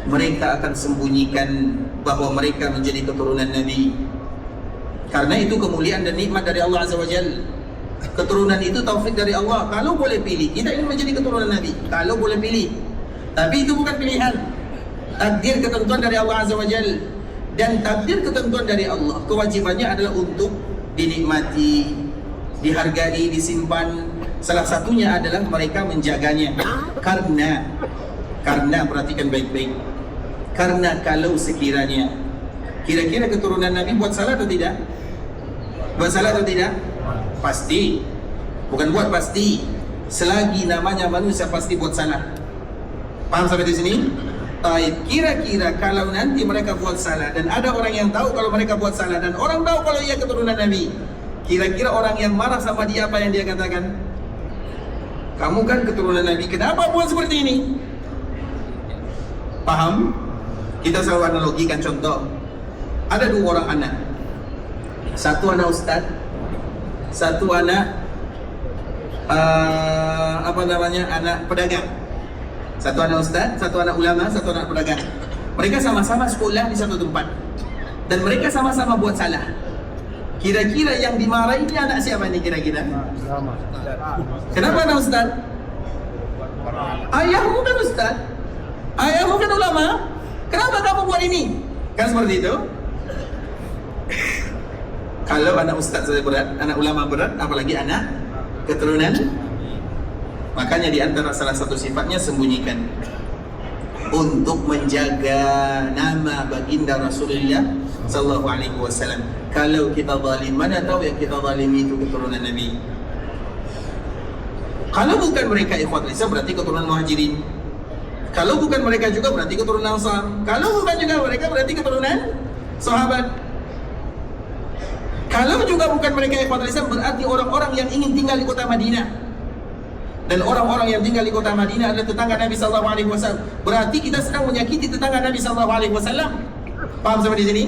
mereka akan sembunyikan bahwa mereka menjadi keturunan Nabi. Karena itu kemuliaan dan nikmat dari Allah Azza wa Jalla. Keturunan itu taufik dari Allah. Kalau boleh pilih, kita ingin menjadi keturunan Nabi, kalau boleh pilih. Tapi itu bukan pilihan, takdir ketentuan dari Allah Azza wa Jalla. Dan takdir ketentuan dari Allah, kewajibannya adalah untuk dinikmati, dihargai, disimpan. Salah satunya adalah mereka menjaganya. Karena perhatikan baik-baik, karena kalau sekiranya kira-kira keturunan Nabi buat salah atau tidak? Buat salah atau tidak? Pasti. Bukan buat pasti, selagi namanya manusia pasti buat salah. Paham sampai di sini? Kira-kira kalau nanti mereka buat salah dan ada orang yang tahu kalau mereka buat salah dan orang tahu kalau ia keturunan Nabi, kira-kira orang yang marah sama dia apa yang dia katakan? Kamu kan keturunan Nabi, kenapa buat seperti ini? Paham? Kita selalu analogikan contoh. Ada 2 orang anak. Satu anak ustaz, satu anak anak pedagang. Satu anak ustaz, satu anak ulama, satu anak pedagang. Mereka sama-sama sekolah di satu tempat, dan mereka sama-sama buat salah. Kira-kira yang dimarahi ini anak siapa nih kira-kira? Kenapa anak ustaz? Ayahmu kan ustaz, ayahmu kan ulama, kenapa kamu buat ini? Kan seperti itu. Kalau anak ustaz saja berat, anak ulama berat, apalagi anak keturunan. Makanya di antara salah satu sifatnya sembunyikan, untuk menjaga nama baginda Rasulullah sallallahu alaihi wasallam. Kalau kita zalim, mana tahu yang kita zalim itu keturunan Nabi. Kalau bukan mereka ikhwatul Islam, berarti keturunan Muhajirin. Kalau bukan mereka juga berarti keturunan Ansar. Kalau bukan juga mereka berarti keturunan sahabat. Kalau juga bukan mereka ikhwatul Islam, berarti orang-orang yang ingin tinggal di kota Madinah. Dan orang-orang yang tinggal di kota Madinah adalah tetangga Nabi sallallahu alaihi wasallam. Berarti kita sedang menyakiti tetangga Nabi sallallahu alaihi wasallam. Paham sampai di sini?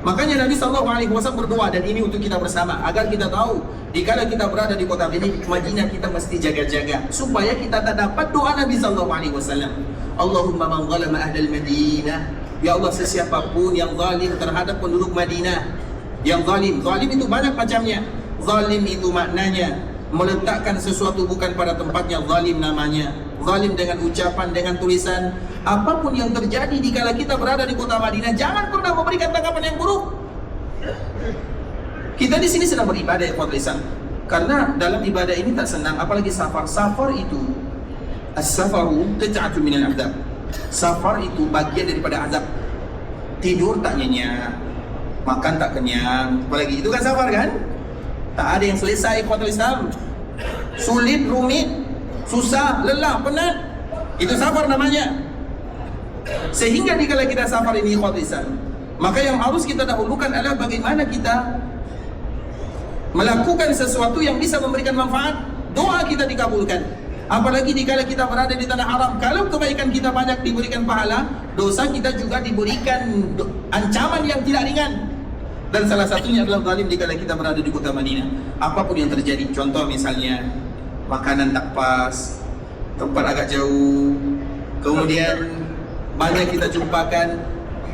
Makanya Nabi sallallahu alaihi wasallam berdoa, dan ini untuk kita bersama agar kita tahu dikala kita berada di kota Madinah, kita mesti jaga-jaga supaya kita tak dapat doa Nabi sallallahu alaihi wasallam. Allahumma man zalama ahlal Madinah, ya Allah, sesiapapun yang zalim terhadap penduduk Madinah. Yang zalim itu banyak macamnya. Zalim itu maknanya meletakkan sesuatu bukan pada tempatnya, zalim namanya. Zalim dengan ucapan, dengan tulisan. Apapun yang terjadi dikala kita berada di kota Madinah, jangan pernah memberikan tanggapan yang buruk. Kita di sini sedang beribadah ya Islam. Karena dalam ibadah ini tak senang, apalagi safar. Safar itu, as-safaru qit'atun minal azab. Safar itu bagian daripada azab. Tidur tak nyenyak, makan tak kenyang, apalagi itu kan safar kan? Tak ada yang selesai ikhwatul Islam. Sulit, rumit, susah, lelah, penat. Itu safar namanya. Sehingga dikala kita safar ini ikhwat Islam, maka yang harus kita dahulukan adalah bagaimana kita melakukan sesuatu yang bisa memberikan manfaat. Doa kita dikabulkan. Apalagi dikala kita berada di tanah haram, kalau kebaikan kita banyak diberikan pahala, dosa kita juga diberikan ancaman yang tidak ringan. Dan salah satunya adalah zalim dikala kita berada di kota Madinah. Apapun yang terjadi, contoh misalnya makanan tak pas, tempat agak jauh, kemudian banyak kita jumpakan,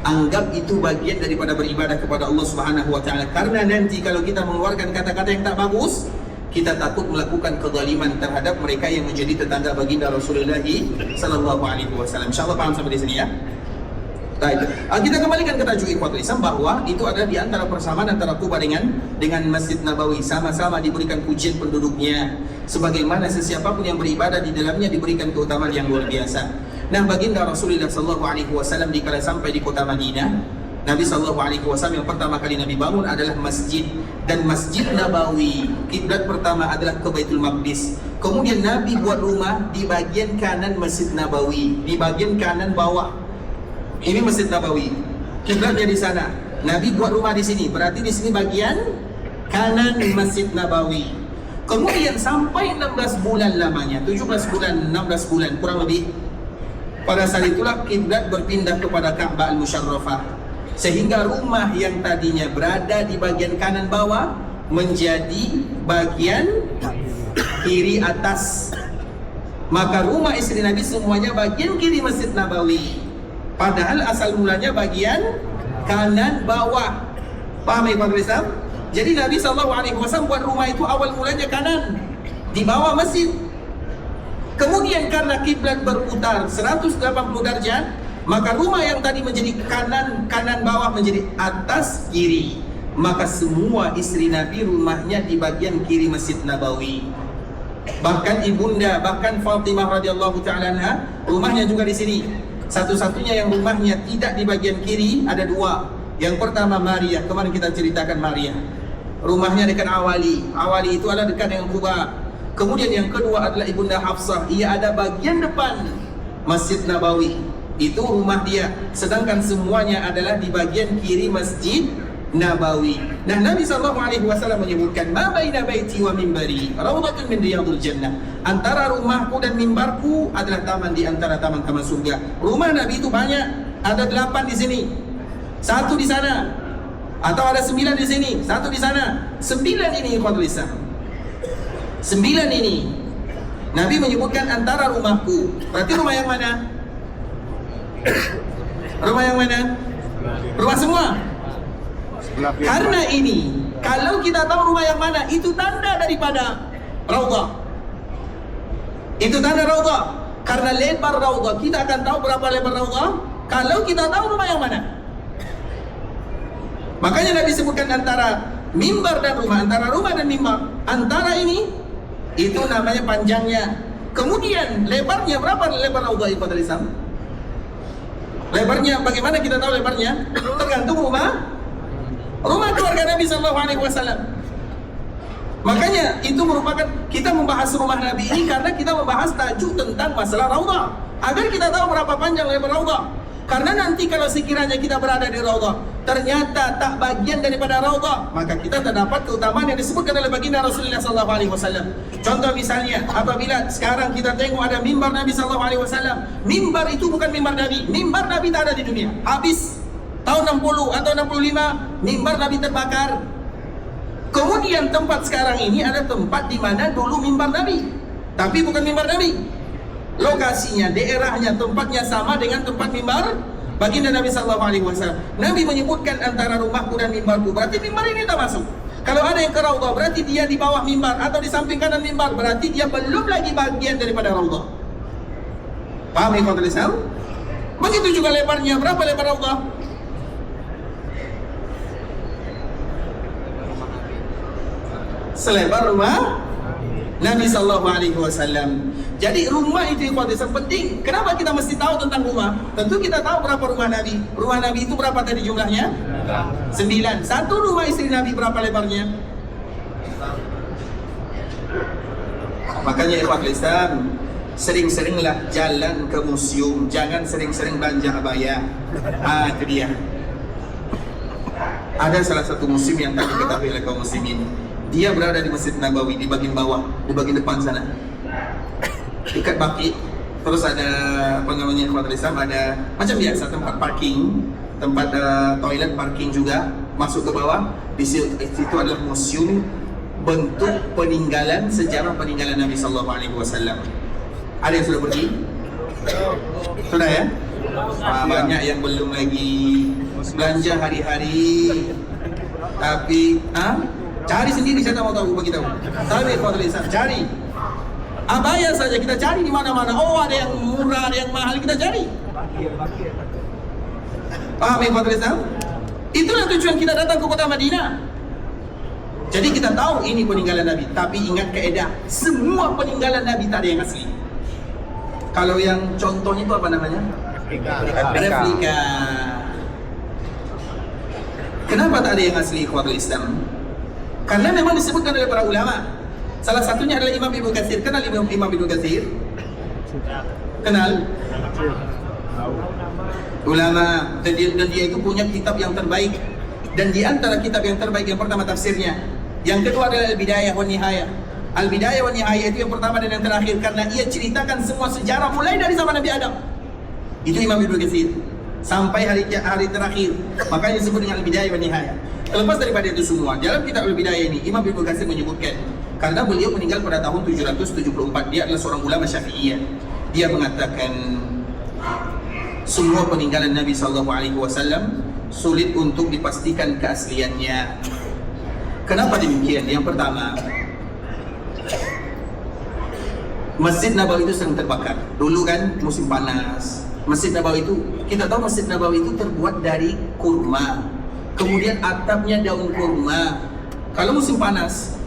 anggap itu bagian daripada beribadah kepada Allah Subhanahu wa taala. Karena nanti kalau kita mengeluarkan kata-kata yang tak bagus, kita takut melakukan kezaliman terhadap mereka yang menjadi tetangga baginda Rasulullah sallallahu alaihi wasallam. Insyaallah paham sampai di sini ya. Baik. Kita kembalikan ke tajuk ikhwatul Islam bahwa itu adalah di antara persamaan antara Quba dengan Masjid Nabawi, sama-sama diberikan pujian penduduknya, sebagaimana sesiapapun yang beribadah di dalamnya diberikan keutamaan yang luar biasa. Nah, baginda Rasulullah sallallahu alaihi wasallam dikala sampai di kota Madinah, Nabi sallallahu alaihi wasallam yang pertama kali Nabi bangun adalah masjid, dan Masjid Nabawi kiblat pertama adalah ke Baitul Maqdis. Kemudian Nabi buat rumah di bagian kanan Masjid Nabawi, di bagian kanan bawah. Ini Masjid Nabawi, kiblatnya di sana. Nabi buat rumah di sini, berarti di sini bagian kanan Masjid Nabawi. Kemudian sampai 16 bulan lamanya, 17 bulan, 16 bulan kurang lebih. Pada saat itulah kiblat berpindah kepada Ka'bah Al-Musyarrafah, sehingga rumah yang tadinya berada di bagian kanan bawah menjadi bagian kiri atas. Maka rumah istri Nabi semuanya bagian kiri Masjid Nabawi, padahal asal mulanya bagian kanan bawah. Paham ya Pak Islam? Jadi Nabi SAW buat rumah itu awal mulanya kanan, di bawah masjid. Kemudian karena kiblat berputar 180 derajat, maka rumah yang tadi menjadi kanan bawah menjadi atas kiri. Maka semua istri Nabi rumahnya di bagian kiri Masjid Nabawi. Bahkan ibunda, bahkan Fatimah radhiyallahu taala anha, rumahnya juga di sini. Satu-satunya yang rumahnya tidak di bagian kiri ada dua. Yang pertama Maria, kemarin kita ceritakan Maria. Rumahnya dekat Awali. Awali itu adalah dekat dengan Quba. Kemudian yang kedua adalah ibunda Hafsah. Ia ada bagian depan Masjid Nabawi. Itu rumah dia. Sedangkan semuanya adalah di bagian kiri Masjid Nabawi. Nah, Nabi SAW menyebutkan, ma baina baiti wa mimbari raudhatun min riyadil jannah. Antara rumahku dan mimbarku adalah taman di antara taman-taman surga. Rumah Nabi itu banyak, ada 8 di sini, 1 di sana, atau ada 9 di sini, 1 di sana. 9 ini ikhwatul Islam, 9 ini Nabi menyebutkan antara rumahku. Berarti rumah yang mana? Rumah yang mana? Rumah semua. Karena ini, kalau kita tahu rumah yang mana, itu tanda daripada raudhah. Itu tanda raudhah. Karena lebar raudhah, kita akan tahu berapa lebar raudhah kalau kita tahu rumah yang mana. Makanya Nabi sebutkan antara mimbar dan rumah, antara rumah dan mimbar, antara ini, itu namanya panjangnya. Kemudian lebarnya, berapa lebar raudhah ikhwatul Islam? Lebarnya, bagaimana kita tahu lebarnya? Tergantung rumah keluarga Nabi SAW. Makanya itu merupakan, kita membahas rumah Nabi ini karena kita membahas tajuk tentang masalah raudhah, agar kita tahu berapa panjang lebar raudhah. Karena nanti kalau sekiranya kita berada di raudhah, ternyata tak bagian daripada raudhah, maka kita terdapat keutamaan yang disebutkan oleh baginda Rasulullah SAW. Contoh misalnya, apabila sekarang kita tengok ada mimbar Nabi SAW, mimbar itu bukan mimbar Nabi. Mimbar Nabi tak ada di dunia, habis. Tahun 60 atau 65, mimbar Nabi terbakar. Kemudian tempat sekarang ini ada tempat di mana dulu mimbar Nabi, tapi bukan mimbar Nabi. Lokasinya, daerahnya, tempatnya sama dengan tempat mimbar baginda Nabi SAW. Nabi menyebutkan antara rumahku dan mimbarku, berarti mimbar ini tak masuk. Kalau ada yang ke raudhah, berarti dia di bawah mimbar atau di samping kanan mimbar, berarti dia belum lagi bagian daripada raudhah. Paham ya kawan Islam? Begitu juga lebarnya, berapa lebar raudhah? Selebar rumah Nabi SAW. Jadi rumah itu ikhwati penting. Kenapa kita mesti tahu tentang rumah? Tentu kita tahu berapa rumah Nabi. Rumah Nabi itu berapa tadi jumlahnya? 9. Satu rumah istri Nabi berapa lebarnya? Makanya ikhwati Islam, sering-seringlah jalan ke museum, jangan sering-sering belanja abaya. Itu dia. Ada salah satu museum yang tak diketahui oleh kaum muslimin. Dia berada di Masjid Nabawi, di bagian bawah, di bagian depan sana, dekat Baqi. Terus ada apa namanya, ikhwatul Islam, ada macam biasa tempat parking, tempat toilet parking juga. Masuk ke bawah, di situ adalah museum bentuk peninggalan, sejarah peninggalan Nabi sallallahu alaihi wasallam. Ada yang sudah pergi? Sudah ya? Banyak yang belum lagi belanja hari-hari. Tapi cari sendiri, saya tak mau tahu, bagi tahu. Tapi ikhwatul Islam, cari. Abaya saja kita cari di mana-mana. Oh, ada yang murah, ada yang mahal, kita cari. Paham ikhwatul Islam? Itulah tujuan kita datang ke kota Madinah. Jadi kita tahu ini peninggalan Nabi, tapi ingat kaedah, semua peninggalan Nabi tak ada yang asli. Kalau yang contohnya itu apa namanya? Replika. Kenapa tak ada yang asli ikhwatul Islam? Karena memang disebutkan oleh para ulama. Salah satunya adalah Imam Ibnu Katsir. Kenal Imam Ibnu Katsir? Kenal? Ulama. Dan dia itu punya kitab yang terbaik. Dan di antara kitab yang terbaik, yang pertama tafsirnya, yang kedua adalah Al-Bidayah wa Nihayah. Al-Bidayah wa Nihayah itu yang pertama dan yang terakhir, karena ia ceritakan semua sejarah mulai dari zaman Nabi Adam. Itu Imam Ibnu Katsir sampai hari terakhir. Makanya disebut dengan Al-Bidayah wa Nihayah. Terlepas daripada itu semua, dalam kitab Al-Bidayah ini Imam Ibnu Katsir menyebutkan, karena beliau meninggal pada tahun 774, dia adalah seorang ulama Syafi'iyah. Dia mengatakan semua peninggalan Nabi SAW sulit untuk dipastikan keasliannya. Kenapa demikian? Yang pertama, Masjid Nabawi itu sering terbakar. Dulu kan musim panas, Masjid Nabawi itu, kita tahu Masjid Nabawi itu terbuat dari kurma, kemudian atapnya daun kurma. Kalau musim panas,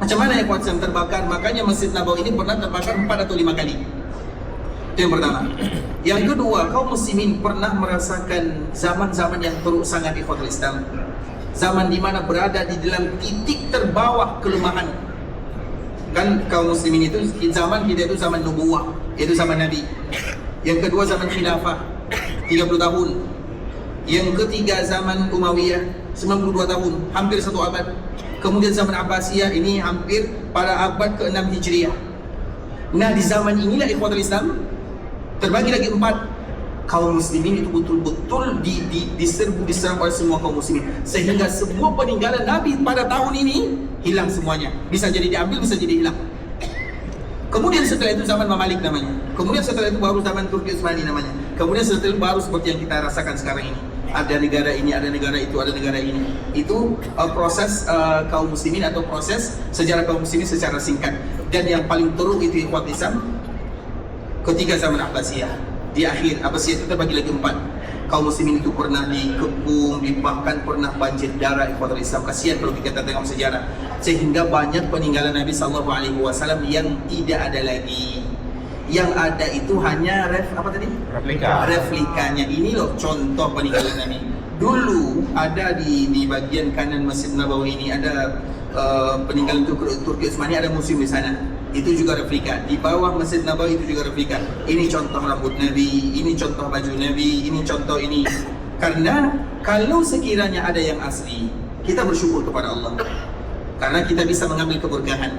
macam mana ya kuatnya terbakar? Makanya Masjid Nabawi ini pernah terbakar 4 atau 5 kali. Itu yang pertama. Yang kedua, kaum muslimin pernah merasakan zaman-zaman yang teruk sangat ikhwatul Islam. Zaman di mana berada di dalam titik terbawah kelemahan. Kan kaum muslimin itu zaman kita itu zaman nubuwah, itu zaman Nabi. Yang kedua zaman khilafah 30 tahun. Yang ketiga zaman Umayyah 92 tahun, hampir 1 abad. Kemudian zaman Abbasiyah ini hampir pada abad ke-6 Hijriah. Nah, di zaman inilah ikhwatul Islam terbagi lagi 4. Kaum muslimin itu betul-betul diserang oleh semua kaum muslimin, sehingga semua peninggalan Nabi pada tahun ini hilang semuanya. Bisa jadi diambil, bisa jadi hilang. Kemudian setelah itu zaman Mamalik namanya. Kemudian setelah itu baru zaman Turki Utsmani namanya. Kemudian setelah itu baru seperti yang kita rasakan sekarang ini. Ada negara ini, ada negara itu, ada negara ini. Itu proses kaum muslimin atau proses sejarah kaum muslimin secara singkat. Dan yang paling teruk itu ikhwat Islam ketika zaman Abbasiyah. Di akhir Abbasiyah itu terbagi lagi 4. Kaum muslimin itu pernah dikepung, bahkan pernah banjir darah ikhwatul Islam. Kasihan kalau kita tengok sejarah. Sehingga banyak peninggalan Nabi SAW yang tidak ada lagi. Yang ada itu hanya replikanya. Ini loh contoh peninggalan Nabi. Dulu ada di bagian kanan Masjid Nabawi ini ada peninggalan Turki Utsmani, ada museum di sana. Itu juga replika. Di bawah Masjid Nabawi itu juga replika. Ini contoh rambut Nabi, ini contoh baju Nabi, ini contoh ini. Karena kalau sekiranya ada yang asli, kita bersyukur kepada Allah. Karena kita bisa mengambil keberkahan.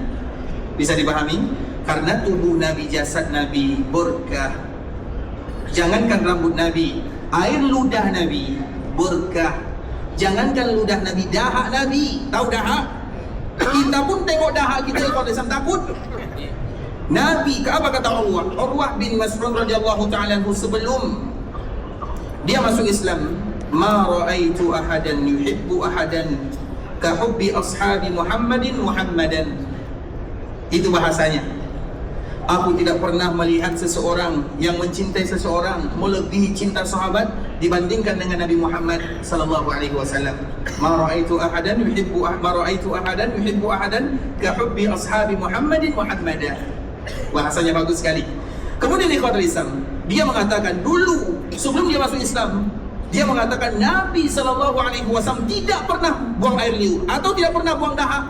Bisa dipahami? Karena tubuh Nabi, jasad Nabi berkah. Jangankan rambut Nabi, air ludah Nabi berkah. Jangankan ludah Nabi, dahak Nabi. Tahu dahak? Kita pun tengok dahak kita kalau Islam takut. Nabi, apa kata Urwah bin Mas'ud radhiyallahu ta'ala anhu sebelum dia masuk Islam, ma ra'aitu ahadan yuhibbu ahadan ka hubbi ashabi Muhammadan. Itu bahasanya. Aku tidak pernah melihat seseorang yang mencintai seseorang melebihi cinta sahabat dibandingkan dengan Nabi Muhammad sallallahu alaihi wasallam. Ma ra'aitu ahadan yuhibbu ahadan ka hubbi ashabi Muhammadan. Bahasanya bagus sekali. Kemudian ikhwatul Islam, dia mengatakan dulu sebelum dia masuk Islam, dia mengatakan Nabi SAW tidak pernah buang air liur atau tidak pernah buang dahak,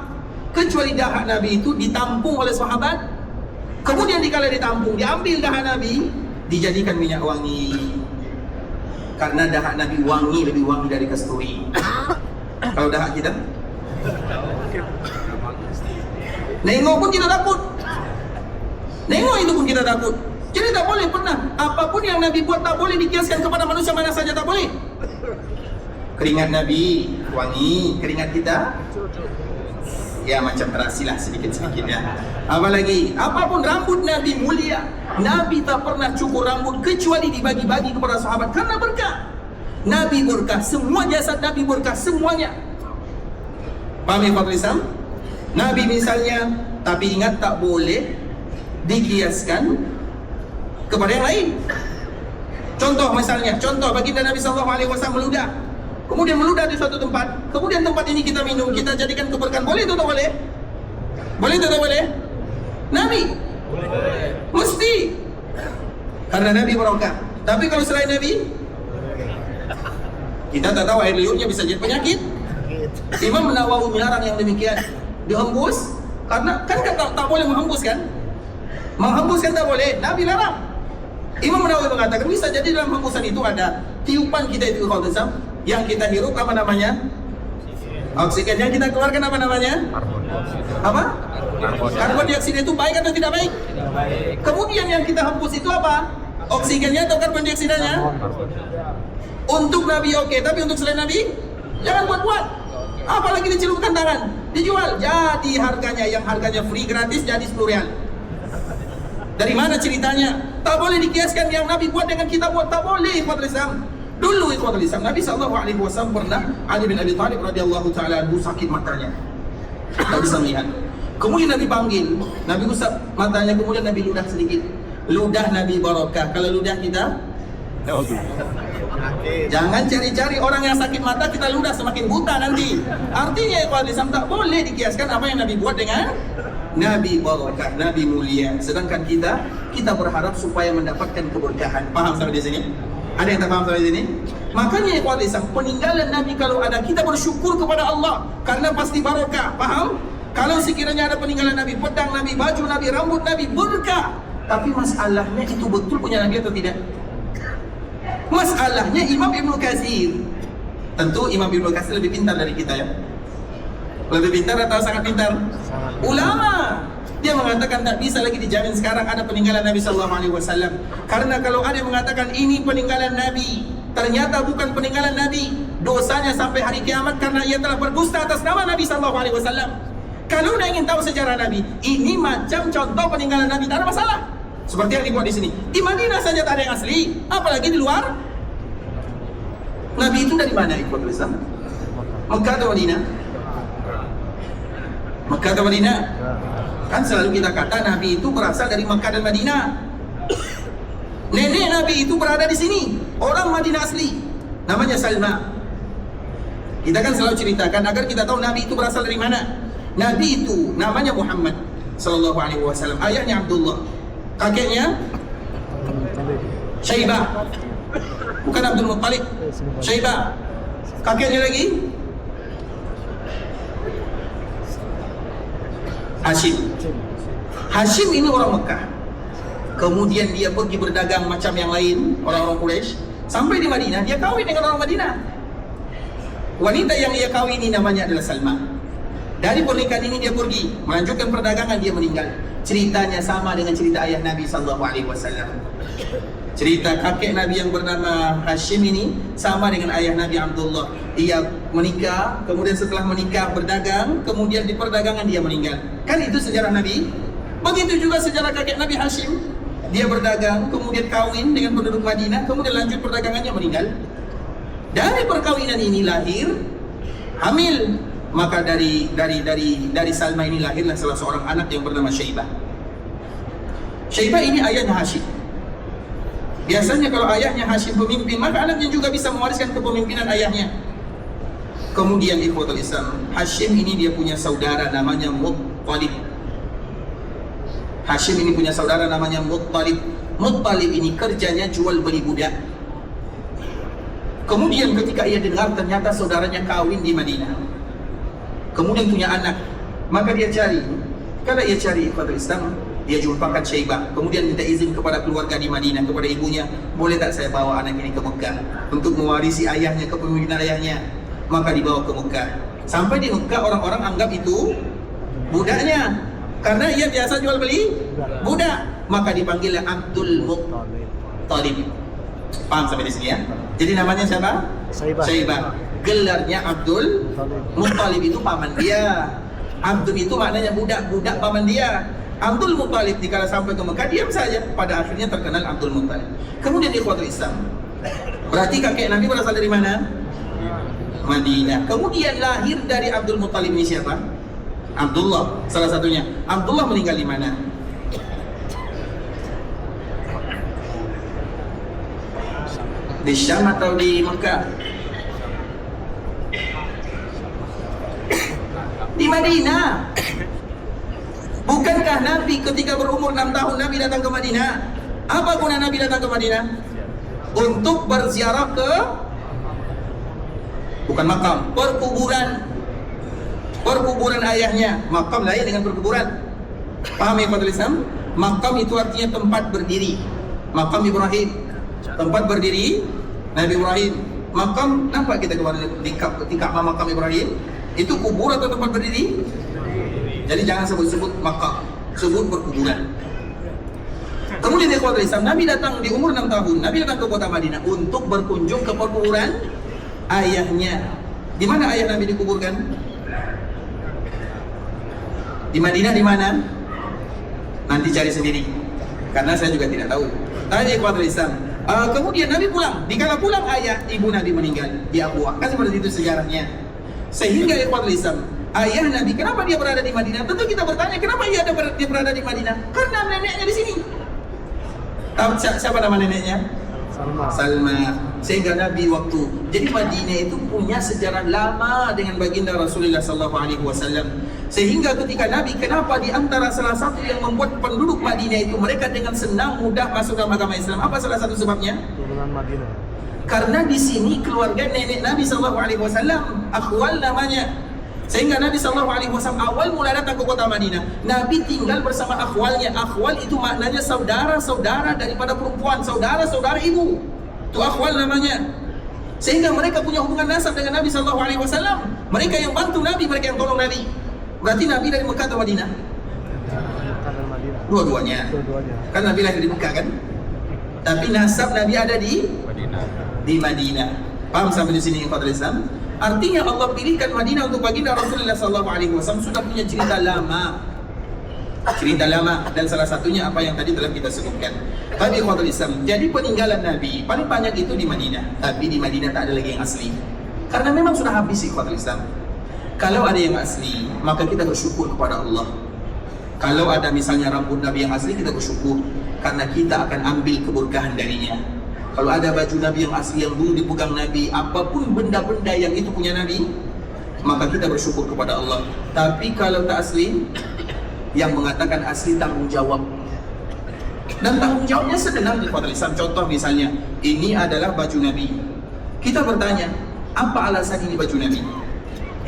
kecuali dahak Nabi itu ditampung oleh sahabat, Kemudian dikala ditampung, diambil dahak Nabi, dijadikan minyak wangi. Karena dahak Nabi wangi, lebih wangi dari kasturi. Kalau dahak kita, nengok pun kita takut. Nengok itu pun kita takut. Jadi tak boleh pernah, apapun yang Nabi buat tak boleh dikiaskan kepada manusia mana saja, tak boleh. Keringat Nabi wangi, keringat kita ya macam terasilah sedikit-sedikit ya. Apalagi, apapun rambut Nabi mulia. Nabi tak pernah cukur rambut kecuali dibagi-bagi kepada sahabat karena berkah. Nabi berkah, semua jasad Nabi berkah, semuanya. Paham ya Pak Islam? Nabi misalnya, tapi ingat tak boleh dikiaskan kepada yang lain. Contoh misalnya, contoh baginda Nabi SAW meludah. Kemudian meludah di suatu tempat, kemudian tempat ini kita minum, kita jadikan keberkahan. Boleh atau tak boleh? Boleh atau tak boleh? Nabi? Boleh. Mesti. Karena Nabi barokah. Tapi kalau selain Nabi, kita tak tahu air liurnya bisa jadi penyakit. Imam Nawawi melarang yang demikian. Dihembus, karena kan tak boleh menghembus kan? Menghembuskan tak boleh, Nabi larang. Imam Nawawi mengatakan bisa jadi dalam hembusan itu ada tiupan kita itu khalisam. Yang kita hirup apa namanya? Oksigen. Yang kita keluarkan apa namanya? Apa? Karbon dioksida itu baik atau tidak baik? Tidak baik. Kemudian yang kita hembus itu apa? Oksigennya atau karbon dioksidanya? Untuk Nabi oke, tapi untuk selain Nabi jangan buat-buat. Apalagi dicelupkan tangan, dijual. Jadi harganya, yang harganya free gratis jadi 10 rial. Dari mana ceritanya? Tak boleh dikiaskan yang Nabi buat dengan kita buat, tak boleh ikhwatul Islam. Dulu ikhwatul Islam, Nabi SAW pernah, Ali bin Abi Thalib radhiyallahu ta'ala anhu sakit matanya, tak bisa melihat. Kemudian Nabi panggil, Nabi usap matanya, kemudian Nabi ludah sedikit. Ludah Nabi barokah. Kalau ludah kita, jangan cari-cari orang yang sakit mata kita ludah, semakin buta nanti. Artinya ikhwatul Islam tak boleh dikiaskan apa yang Nabi buat dengan Nabi barokah, Nabi mulia. Sedangkan kita berharap supaya mendapatkan keberkahan. Paham sampai di sini? Ada yang tak paham sampai di sini? Makanya ikhwatul Islam, peninggalan Nabi kalau ada, kita bersyukur kepada Allah karena pasti barokah. Paham? Kalau sekiranya ada peninggalan Nabi, pedang Nabi, baju Nabi, rambut Nabi, berkah. Tapi masalahnya itu betul punya Nabi atau tidak? Masalahnya Imam Ibn Katsir. Tentu Imam Ibn Katsir lebih pintar dari kita ya. Lebih pintar atau sangat pintar? Ulama. Dia mengatakan tak bisa lagi dijamin sekarang ada peninggalan Nabi SAW. Karena kalau ada yang mengatakan ini peninggalan Nabi, ternyata bukan peninggalan Nabi, dosanya sampai hari kiamat karena ia telah berdusta atas nama Nabi SAW. Kalau anda ingin tahu sejarah Nabi, ini macam contoh peninggalan Nabi, tak ada masalah. Seperti yang dibuat di sini. Di Madinah saja tak ada yang asli, apalagi di luar. Nabi itu dari mana ikhwatul Islam? Mekah atau Madinah? Mekah atau Madinah? Kan selalu kita kata Nabi itu berasal dari Mekah dan Madinah. Nenek Nabi itu berada di sini, orang Madinah asli, namanya Salma. Kita kan selalu ceritakan agar kita tahu Nabi itu berasal dari mana. Nabi itu namanya Muhammad sallallahu alaihi wasallam, ayahnya Abdullah, kakeknya Syaibah, bukan Abdul Muttalib. Syaibah, kakeknya lagi Hashim. Hashim ini orang Mekah. Kemudian dia pergi berdagang macam yang lain, orang-orang Quraisy. Sampai di Madinah, dia kawin dengan orang Madinah. Wanita yang ia kawini namanya adalah Salma. Dari pernikahan ini dia pergi melanjutkan perdagangan, dia meninggal. Ceritanya sama dengan cerita ayah Nabi SAW. Cerita kakek Nabi yang bernama Hashim ini sama dengan ayah Nabi Abdullah. Ia menikah, kemudian setelah menikah berdagang, kemudian di perdagangan dia meninggal. Kan itu sejarah Nabi. Begitu juga sejarah kakek Nabi Hashim. Dia berdagang, kemudian kawin dengan penduduk Madinah, kemudian lanjut perdagangannya, meninggal. Dari perkawinan ini lahir hamil. Maka dari Salma ini lahirlah salah seorang anak yang bernama Syaibah. Syaibah ini ayahnya Hashim. Biasanya kalau ayahnya Hashim pemimpin, maka anaknya juga bisa mewariskan kepemimpinan ayahnya. Kemudian ikhwatul Islam, Hashim ini dia punya saudara namanya Muttalib. Hashim ini punya saudara namanya Muttalib. Muttalib ini kerjanya jual beli budak. Kemudian ketika ia dengar ternyata saudaranya kawin di Madinah, kemudian punya anak, maka dia cari. Kalau ia cari ikhwatul Islam, dia jumpakan Syaibah, kemudian minta izin kepada keluarga di Madinah, kepada ibunya, boleh tak saya bawa anak ini ke Mekah untuk mewarisi ayahnya, kepemimpinan ayahnya. Maka dibawa ke Mekah. Sampai di Mekah orang-orang anggap itu budaknya, karena ia biasa jual beli budak. Maka dipanggilnya Abdul Muttalib. Paham sampai di sini ya? Jadi namanya siapa? Syaibah. Gelarnya Abdul Muttalib, itu paman dia. Abdul itu maknanya budak, budak paman dia. Abdul Muttalib dikala sampai ke Mekah diam saja, pada akhirnya terkenal Abdul Muttalib. Kemudian ikhwatul Islam, berarti kakek Nabi berasal dari mana? Madinah. Kemudian lahir dari Abdul Muttalib ini siapa? Abdullah, salah satunya. Abdullah meninggal di mana? Di Syam atau di Mekah? Di Madinah. Bukankah Nabi ketika berumur 6 tahun Nabi datang ke Madinah? Apa guna Nabi datang ke Madinah? Untuk berziarah ke, bukan makam, perkuburan. Perkuburan ayahnya. Makam lain dengan perkuburan. Paham ya Pak Islam? Makam itu artinya tempat berdiri. Makam Ibrahim, tempat berdiri Nabi Ibrahim. Makam, nampak kita kemarin di Ka'bah makam Ibrahim? Itu kubur atau tempat berdiri? Jadi jangan sebut-sebut makam, sebut perkuburan. Kemudian ikhwatul Islam, Nabi datang di umur 6 tahun, Nabi datang ke kota Madinah untuk berkunjung ke perkuburan ayahnya. Di mana ayah Nabi dikuburkan? Di Madinah di mana? Nanti cari sendiri, karena saya juga tidak tahu. Tadi ikhwatul Islam, kemudian Nabi pulang. Dikala pulang ayah ibu Nabi meninggal di Abuah. Kan seperti itu sejarahnya. Sehingga ikhwatul Islam, ayah Nabi kenapa dia berada di Madinah? Tentu kita bertanya, kenapa dia berada di Madinah? Karena neneknya di sini. Tahu siapa nama neneknya? Salma. Sehingga Nabi waktu jadi Madinah itu punya sejarah lama dengan baginda Rasulullah SAW. Sehingga ketika Nabi, kenapa di antara salah satu yang membuat penduduk Madinah itu mereka dengan senang mudah masuk dalam agama Islam? Apa salah satu sebabnya? Turunan Madinah. Karena di sini keluarga nenek Nabi SAW, akhwal namanya. Sehingga Nabi SAW awal mula datang ke kota Madinah, Nabi tinggal bersama akhwalnya. Akhwal itu maknanya saudara-saudara daripada perempuan, saudara-saudara ibu. Itu akhwal namanya. Sehingga mereka punya hubungan nasab dengan Nabi SAW. Mereka yang bantu Nabi, mereka yang tolong Nabi. Berarti Nabi dari Mekah atau Madinah? Dua-duanya. Kan Nabi lahir di Mekah kan? Tapi nasab Nabi ada di Madinah. Paham sampai di sini Ikhwatul Islam? Artinya Allah pilihkan Madinah untuk baginda Rasulullah SAW sudah punya cerita lama. Dan salah satunya apa yang tadi telah kita sebutkan. Tapi Ikhwatul Islam, jadi peninggalan Nabi paling banyak itu di Madinah. Tapi di Madinah tak ada lagi yang asli. Karena memang sudah habis Ikhwatul Islam. Kalau ada yang asli, maka kita bersyukur kepada Allah. Kalau ada misalnya rambut Nabi yang asli, kita bersyukur karena kita akan ambil keberkahan darinya. Kalau ada baju Nabi yang asli yang dulu dipegang Nabi, apapun benda-benda yang itu punya Nabi, maka kita bersyukur kepada Allah. Tapi kalau tak asli, yang mengatakan asli tanggung jawab. Dan tanggung jawabnya sederhana di Ikhwatul Islam. Contoh misalnya, ini adalah baju Nabi. Kita bertanya, apa alasan ini baju Nabi?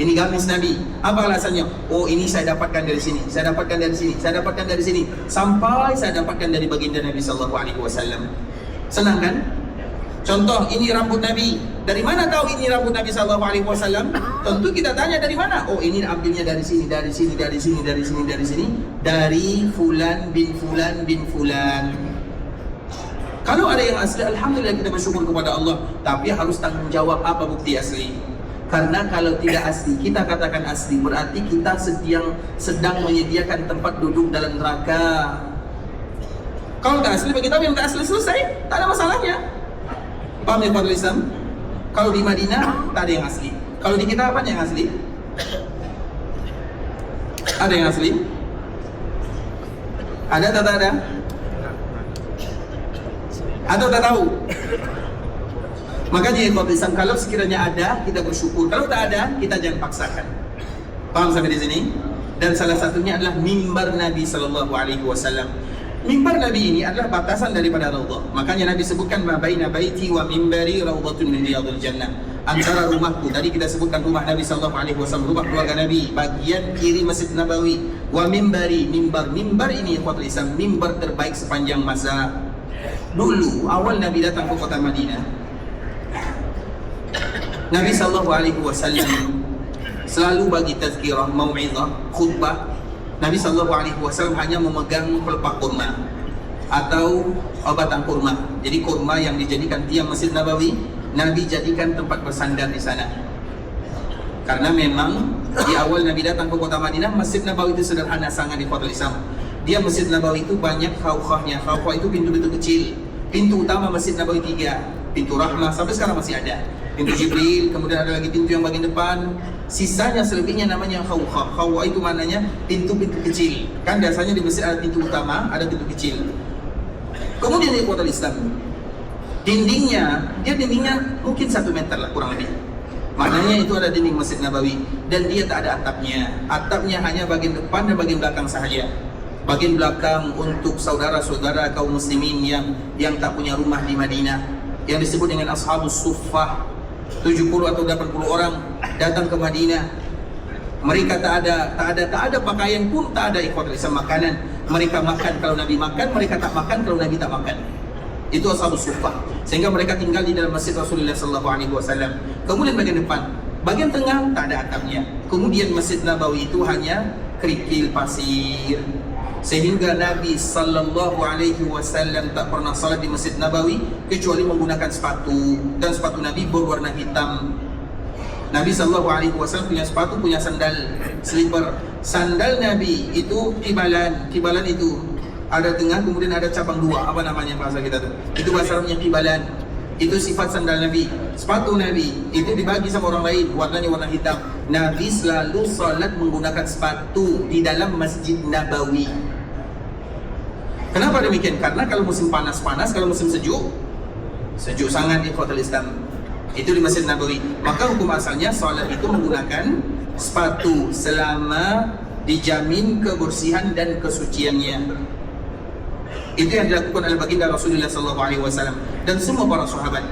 Ini gamis Nabi. Apa alasannya? Oh, ini saya dapatkan dari sini, saya dapatkan dari sini, saya dapatkan dari sini, sampai saya dapatkan dari baginda Nabi SAW. Senang kan? Contoh, ini rambut Nabi. Dari mana tahu ini rambut Nabi SAW? Tentu kita tanya dari mana? Oh, ini ambilnya dari sini, dari sini, dari sini, dari sini, dari sini, dari Fulan bin Fulan bin Fulan. Kalau ada yang asli, alhamdulillah kita bersyukur kepada Allah. Tapi harus tanggung jawab apa bukti asli. Karena kalau tidak asli, kita katakan asli, berarti kita sedang menyediakan tempat duduk dalam neraka. Kalau tak asli, bagi kita yang tak asli selesai, tak ada masalahnya. Paham ya Pak Islam? Kalau di Madinah, tak ada yang asli. Kalau di kita apa yang asli? Ada yang asli? Ada atau tak ada? Atau tak tahu? Makanya ya Pak Islam, kalau sekiranya ada, kita bersyukur. Kalau tak ada, kita jangan paksakan. Paham sampai di sini? Dan salah satunya adalah mimbar Nabi SAW. Mimbar Nabi ini adalah batasan daripada raudhah. Makanya Nabi sebutkan ma baina baiti wa mimbari raudhatun min riyadil jannah. antara rumahku, tadi kita sebutkan rumah Nabi SAW, rumah keluarga Nabi, bagian kiri Masjid Nabawi, wa mimbari, mimbar ini ikhwatul Islam, mimbar terbaik sepanjang masa. Dulu awal Nabi datang ke kota Madinah, Nabi SAW selalu bagi tazkirah, mau'izah, khutbah. Nabi SAW hanya memegang pelepah kurma atau batang kurma. Jadi kurma yang dijadikan tiang Masjid Nabawi, Nabi jadikan tempat bersandar di sana. Karena memang di awal Nabi datang ke kota Madinah, Masjid Nabawi itu sederhana sangat di kota Islam. Dia Masjid Nabawi itu banyak khawkhahnya. Khawkhah itu pintu-pintu kecil. Pintu utama Masjid Nabawi 3, pintu Rahmah sampai sekarang masih ada. Pintu Jibril, kemudian ada lagi pintu yang bagian depan. Sisanya selebihnya namanya khawkhah. Khawkhah itu maknanya pintu-pintu kecil. Kan biasanya di masjid ada pintu utama, ada pintu kecil. Kemudian di kota Islam, dindingnya mungkin 1 meter lah kurang lebih. Maknanya itu ada dinding Masjid Nabawi dan dia tak ada atapnya. Atapnya hanya bagian depan dan bagian belakang sahaja. Bagian belakang untuk saudara-saudara kaum muslimin yang tak punya rumah di Madinah, yang disebut dengan Ashabus Suffah, 70 atau 80 orang datang ke Madinah. Mereka tak ada pakaian pun, tak ada ikhwatul Islam makanan. Mereka makan kalau Nabi makan, mereka tak makan kalau Nabi tak makan. Itu Ashabus Suffah. Sehingga mereka tinggal di dalam masjid Rasulullah SAW. Kemudian bagian depan, bagian tengah tak ada atapnya. Kemudian Masjid Nabawi itu hanya kerikil pasir. Sehingga Nabi SAW tak pernah salat di Masjid Nabawi kecuali menggunakan sepatu, dan sepatu Nabi berwarna hitam. Nabi SAW punya sepatu, punya sandal, slipper. Sandal Nabi itu kibalan itu ada tengah, kemudian ada cabang 2. Apa namanya bahasa kita tuh? Itu bahasa Arabnya kibalan. Itu sifat sandal Nabi. Sepatu Nabi itu dibagi sama orang lain, warnanya warna hitam. Nabi selalu salat menggunakan sepatu di dalam Masjid Nabawi. Kenapa demikian? Karena kalau musim panas, kalau musim sejuk sangat di kota Islam. Itu di Masjid Nabawi. Maka hukum asalnya salat itu menggunakan sepatu selama dijamin kebersihan dan kesuciannya. Itu yang dilakukan oleh baginda Rasulullah SAW dan semua para sahabat.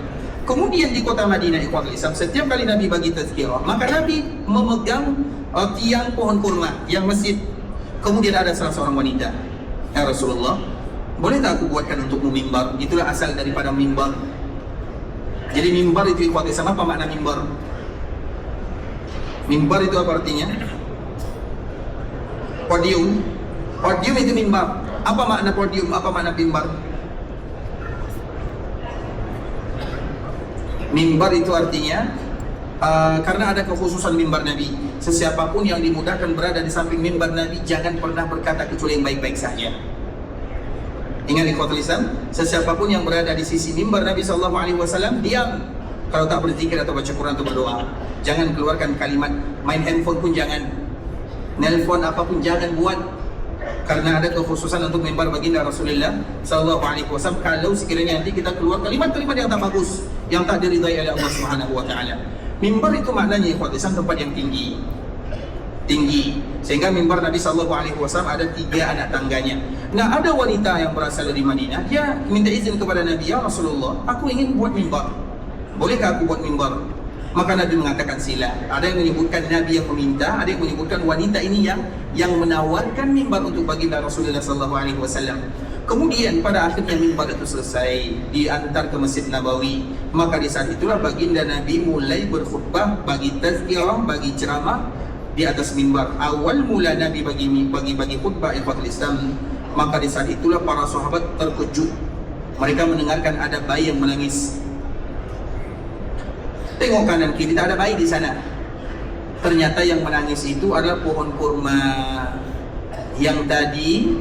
Kemudian di kota Madinah ikhwatul Islam, setiap kali Nabi bagi tazkirah, maka Nabi memegang tiang pohon kurma yang masjid. Kemudian ada salah seorang wanita, ya Rasulullah, boleh tak aku buatkan untukmu mimbar? Itulah asal daripada mimbar. Jadi mimbar itu ikhwatul Islam, apa makna mimbar? Mimbar itu apa artinya? Podium. Podium itu mimbar. Apa makna podium? Apa makna mimbar? Mimbar itu artinya karena ada kekhususan mimbar Nabi. Sesiapapun yang dimudahkan berada di samping mimbar Nabi, jangan pernah berkata kecuali yang baik-baik saja. Ingat ikhwatul Islam, sesiapapun yang berada di sisi mimbar Nabi SAW, diam. Kalau tak berzikir atau baca Quran atau berdoa, jangan keluarkan kalimat. Main handphone pun jangan, nelpon apapun jangan buat. Karena ada kekhususan untuk mimbar baginda Rasulullah SAW. Kalau sekiranya nanti kita keluar kalimat-kalimat yang tak bagus, yang tak diridai oleh Allah Subhanahu Wa Taala. Mimbar itu maknanya ikhwatul Islam, tempat yang tinggi. Sehingga mimbar Nabi SAW ada 3 anak tangganya. Nah, ada wanita yang berasal dari Madinah, dia minta izin kepada Nabi, ya Rasulullah, aku ingin buat mimbar. Bolehkah aku buat mimbar? Maka Nabi mengatakan sila. Ada yang menyebutkan Nabi yang meminta, ada yang menyebutkan wanita ini yang menawarkan mimbar untuk baginda Rasulullah SAW. Kemudian pada akhirnya mimbar itu selesai, diantar ke Masjid Nabawi. Maka di saat itulah baginda Nabi mulai berkhutbah, bagi tazkirah, bagi ceramah di atas mimbar. Awal mula Nabi bagi khutbah ikhwatul Islam, maka di saat itulah para sahabat terkejut. Mereka mendengarkan ada bayi yang menangis. Tengok kanan kiri, tak ada bayi di sana. Ternyata yang menangis itu adalah pohon kurma yang tadi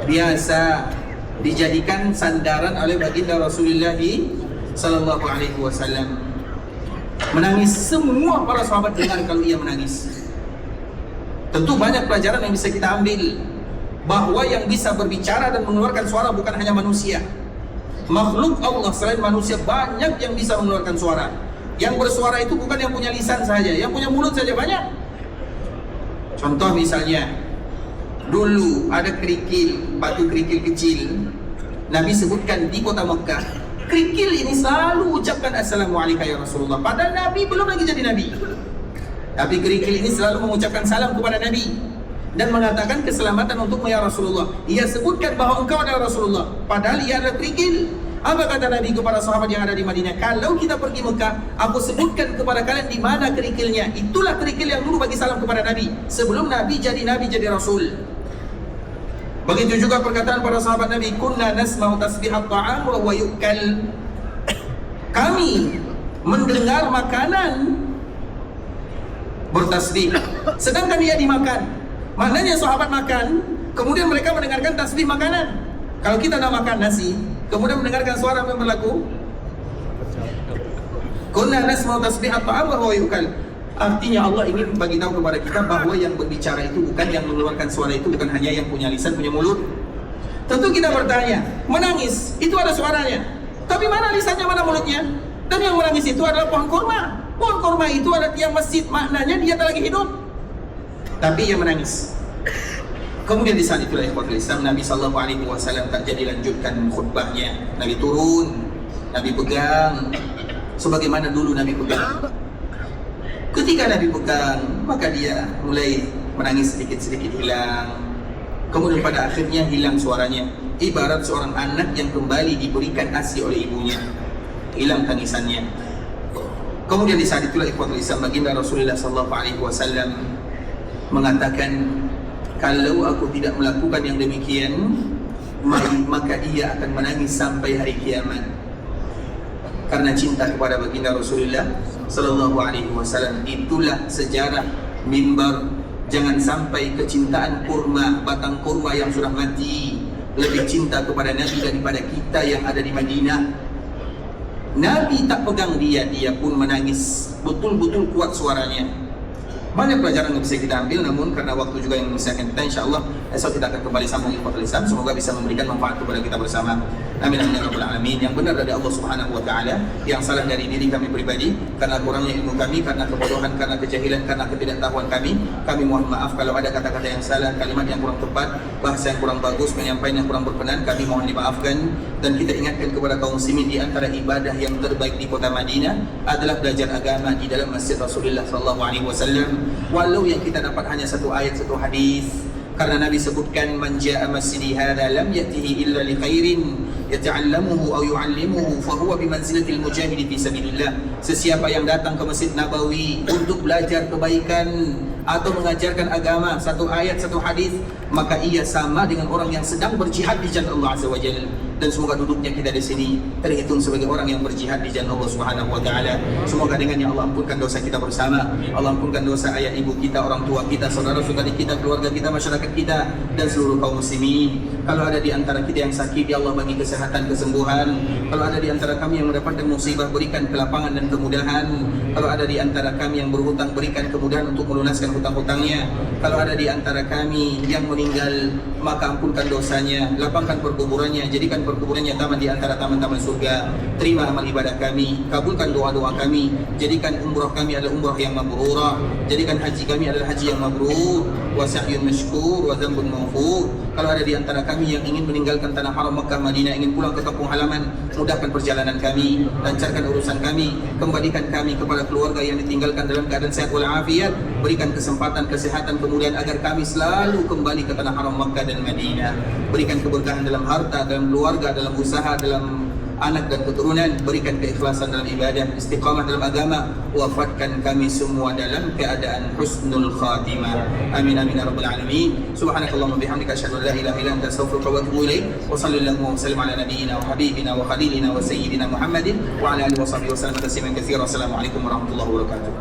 biasa dijadikan sandaran oleh baginda Rasulullah SAW. Menangis, semua para sahabat dengar kalau ia menangis. Tentu banyak pelajaran yang bisa kita ambil, bahwa yang bisa berbicara dan mengeluarkan suara bukan hanya manusia. Makhluk Allah selain manusia banyak yang bisa mengeluarkan suara. Yang bersuara itu bukan yang punya lisan saja, yang punya mulut saja banyak. Contoh misalnya, dulu ada kerikil, batu kerikil kecil. Nabi sebutkan di kota Mekah, kerikil ini selalu ucapkan Assalamualaikum ya Rasulullah, padahal Nabi belum lagi jadi Nabi. Tapi kerikil ini selalu mengucapkan salam kepada Nabi dan mengatakan keselamatan untukmu ya Rasulullah. Ia sebutkan bahawa engkau adalah Rasulullah, padahal ia adalah kerikil. Apa kata Nabi kepada sahabat yang ada di Madinah? Kalau kita pergi Mekah, aku sebutkan kepada kalian di mana kerikilnya. Itulah kerikil yang dulu bagi salam kepada Nabi sebelum Nabi jadi Rasul. Begitu juga perkataan para sahabat Nabi, kunna nasma'u tasbihat ta'am wa huwa yu'kal. Kami mendengar makanan bertasbih sedangkan dia dimakan. Maknanya sahabat makan, kemudian mereka mendengarkan tasbih makanan. Kalau kita nak makan nasi, kemudian mendengarkan suara apa yang berlaku? Kunna nasma'u tasbihat ta'am wa huwa yu'kal. Artinya Allah ingin bagi tahu kepada kita bahawa yang berbicara itu bukan, yang mengeluarkan suara itu bukan hanya yang punya lisan, punya mulut. Tentu kita bertanya, menangis itu ada suaranya, tapi mana lisannya, mana mulutnya? Dan yang menangis itu adalah pohon kurma. Pohon kurma itu adalah tiang masjid, maknanya dia tak lagi hidup, tapi ia menangis. Kemudian di saat itulah ikhwatul Islam, Nabi SAW tak jadi lanjutkan khutbahnya. Nabi turun, Nabi pegang sebagaimana dulu Nabi pegang. Ketika Nabi pegang, maka dia mulai menangis sedikit-sedikit hilang. Kemudian pada akhirnya hilang suaranya, ibarat seorang anak yang kembali diberikan ASI oleh ibunya. Hilang tangisannya. Kemudian di saat itulah ikhwatul Islam, baginda Rasulullah SAW mengatakan, kalau aku tidak melakukan yang demikian, maka ia akan menangis sampai hari kiamat. Karena cinta kepada baginda Rasulullah sallallahu alaihi wasallam. Itulah sejarah mimbar. Jangan sampai kecintaan kurma, batang kurma yang sudah mati, lebih cinta kepada Nabi daripada kita yang ada di Madinah. Nabi tak pegang dia, dia pun menangis. Betul-betul kuat suaranya. Banyak pelajaran yang bisa kita ambil, namun karena waktu juga yang memisahkan kita, insyaAllah esok kita akan kembali sambung ikhwatul Islam. Semoga bisa memberikan manfaat kepada kita bersama. Amin amin ya rabbal alamin. Yang benar dari Allah Subhanahu wa taala, yang salah dari diri kami pribadi karena kurangnya ilmu kami, karena kebodohan, karena kejahilan, karena ketidaktahuan kami. Kami mohon maaf kalau ada kata-kata yang salah, kalimat yang kurang tepat, bahasa yang kurang bagus, penyampaian yang kurang berkenan, kami mohon dimaafkan. Dan kita ingatkan kepada kaum muslimin, di antara ibadah yang terbaik di kota Madinah adalah belajar agama di dalam Masjid Rasulullah sallallahu alaihi wasallam. Walau yang kita dapat hanya satu ayat, satu hadis, karena Nabi sebutkan, man jaa masjidi hadza lam yatihi illa li khairin yata'allamuhu aw yu'allimuhu fa huwa bi manzilatil mujahid fi sabilillah. Sesiapa yang datang ke Masjid Nabawi untuk belajar kebaikan atau mengajarkan agama, satu ayat, satu hadis, maka ia sama dengan orang yang sedang berjihad di jalan Allah Azza wa Jalla. Dan semoga duduknya kita di sini terhitung sebagai orang yang berjihad di jalan Allah Subhanahu wa taala. Semoga dengannya Allah ampunkan dosa kita bersama. Allah ampunkan dosa ayah ibu kita, orang tua kita, saudara-saudari kita, keluarga kita, masyarakat kita, dan seluruh kaum muslimin. Kalau ada di antara kita yang sakit, ya Allah bagi kesehatan, kesembuhan. Kalau ada di antara kami yang mendapatkan musibah, berikan kelapangan dan kemudahan. Kalau ada di antara kami yang berhutang, berikan kemudahan untuk melunaskan hutang-hutangnya. Kalau ada di antara kami yang meninggal, maka ampunkan dosanya, lapangkan perkuburannya, jadikan perkuburannya taman di antara taman-taman surga. Terima amal ibadah kami, kabulkan doa-doa kami, jadikan umrah kami adalah umrah yang mabrurah, jadikan haji kami adalah haji yang mabrur, wa sa'yun mashkur wa dzambun maghfur. Kalau ada di antara kami yang ingin meninggalkan tanah haram Makkah Madinah, ingin pulang ke kampung halaman, mudahkan perjalanan kami, lancarkan urusan kami, kembalikan kami kepada keluarga yang ditinggalkan dalam keadaan sehat walafiat, berikan kesempatan, kesehatan, kemudian agar kami selalu kembali ke tanah haram Makkah dan Madinah. Berikan keberkahan dalam harta, dalam keluarga, dalam usaha, dalam anak dan keturunan. Berikan keikhlasan dalam ibadah, istiqamah dalam agama. Wafatkan kami semua dalam keadaan husnul khatimah. Amin amin ya rabbal alamin. Subhanakallahumma bihamdika asyhadu an la ilaha illa anta astaghfiruka wa atubu ilaik. Wa sallallahu wa sallim ala nabiyyina wa habibina wa khalilina wa sayyidina Muhammadin wa ala alihi wa sahbihi wa sallam tasliman katsiran. Assalamualaikum warahmatullahi wabarakatuh.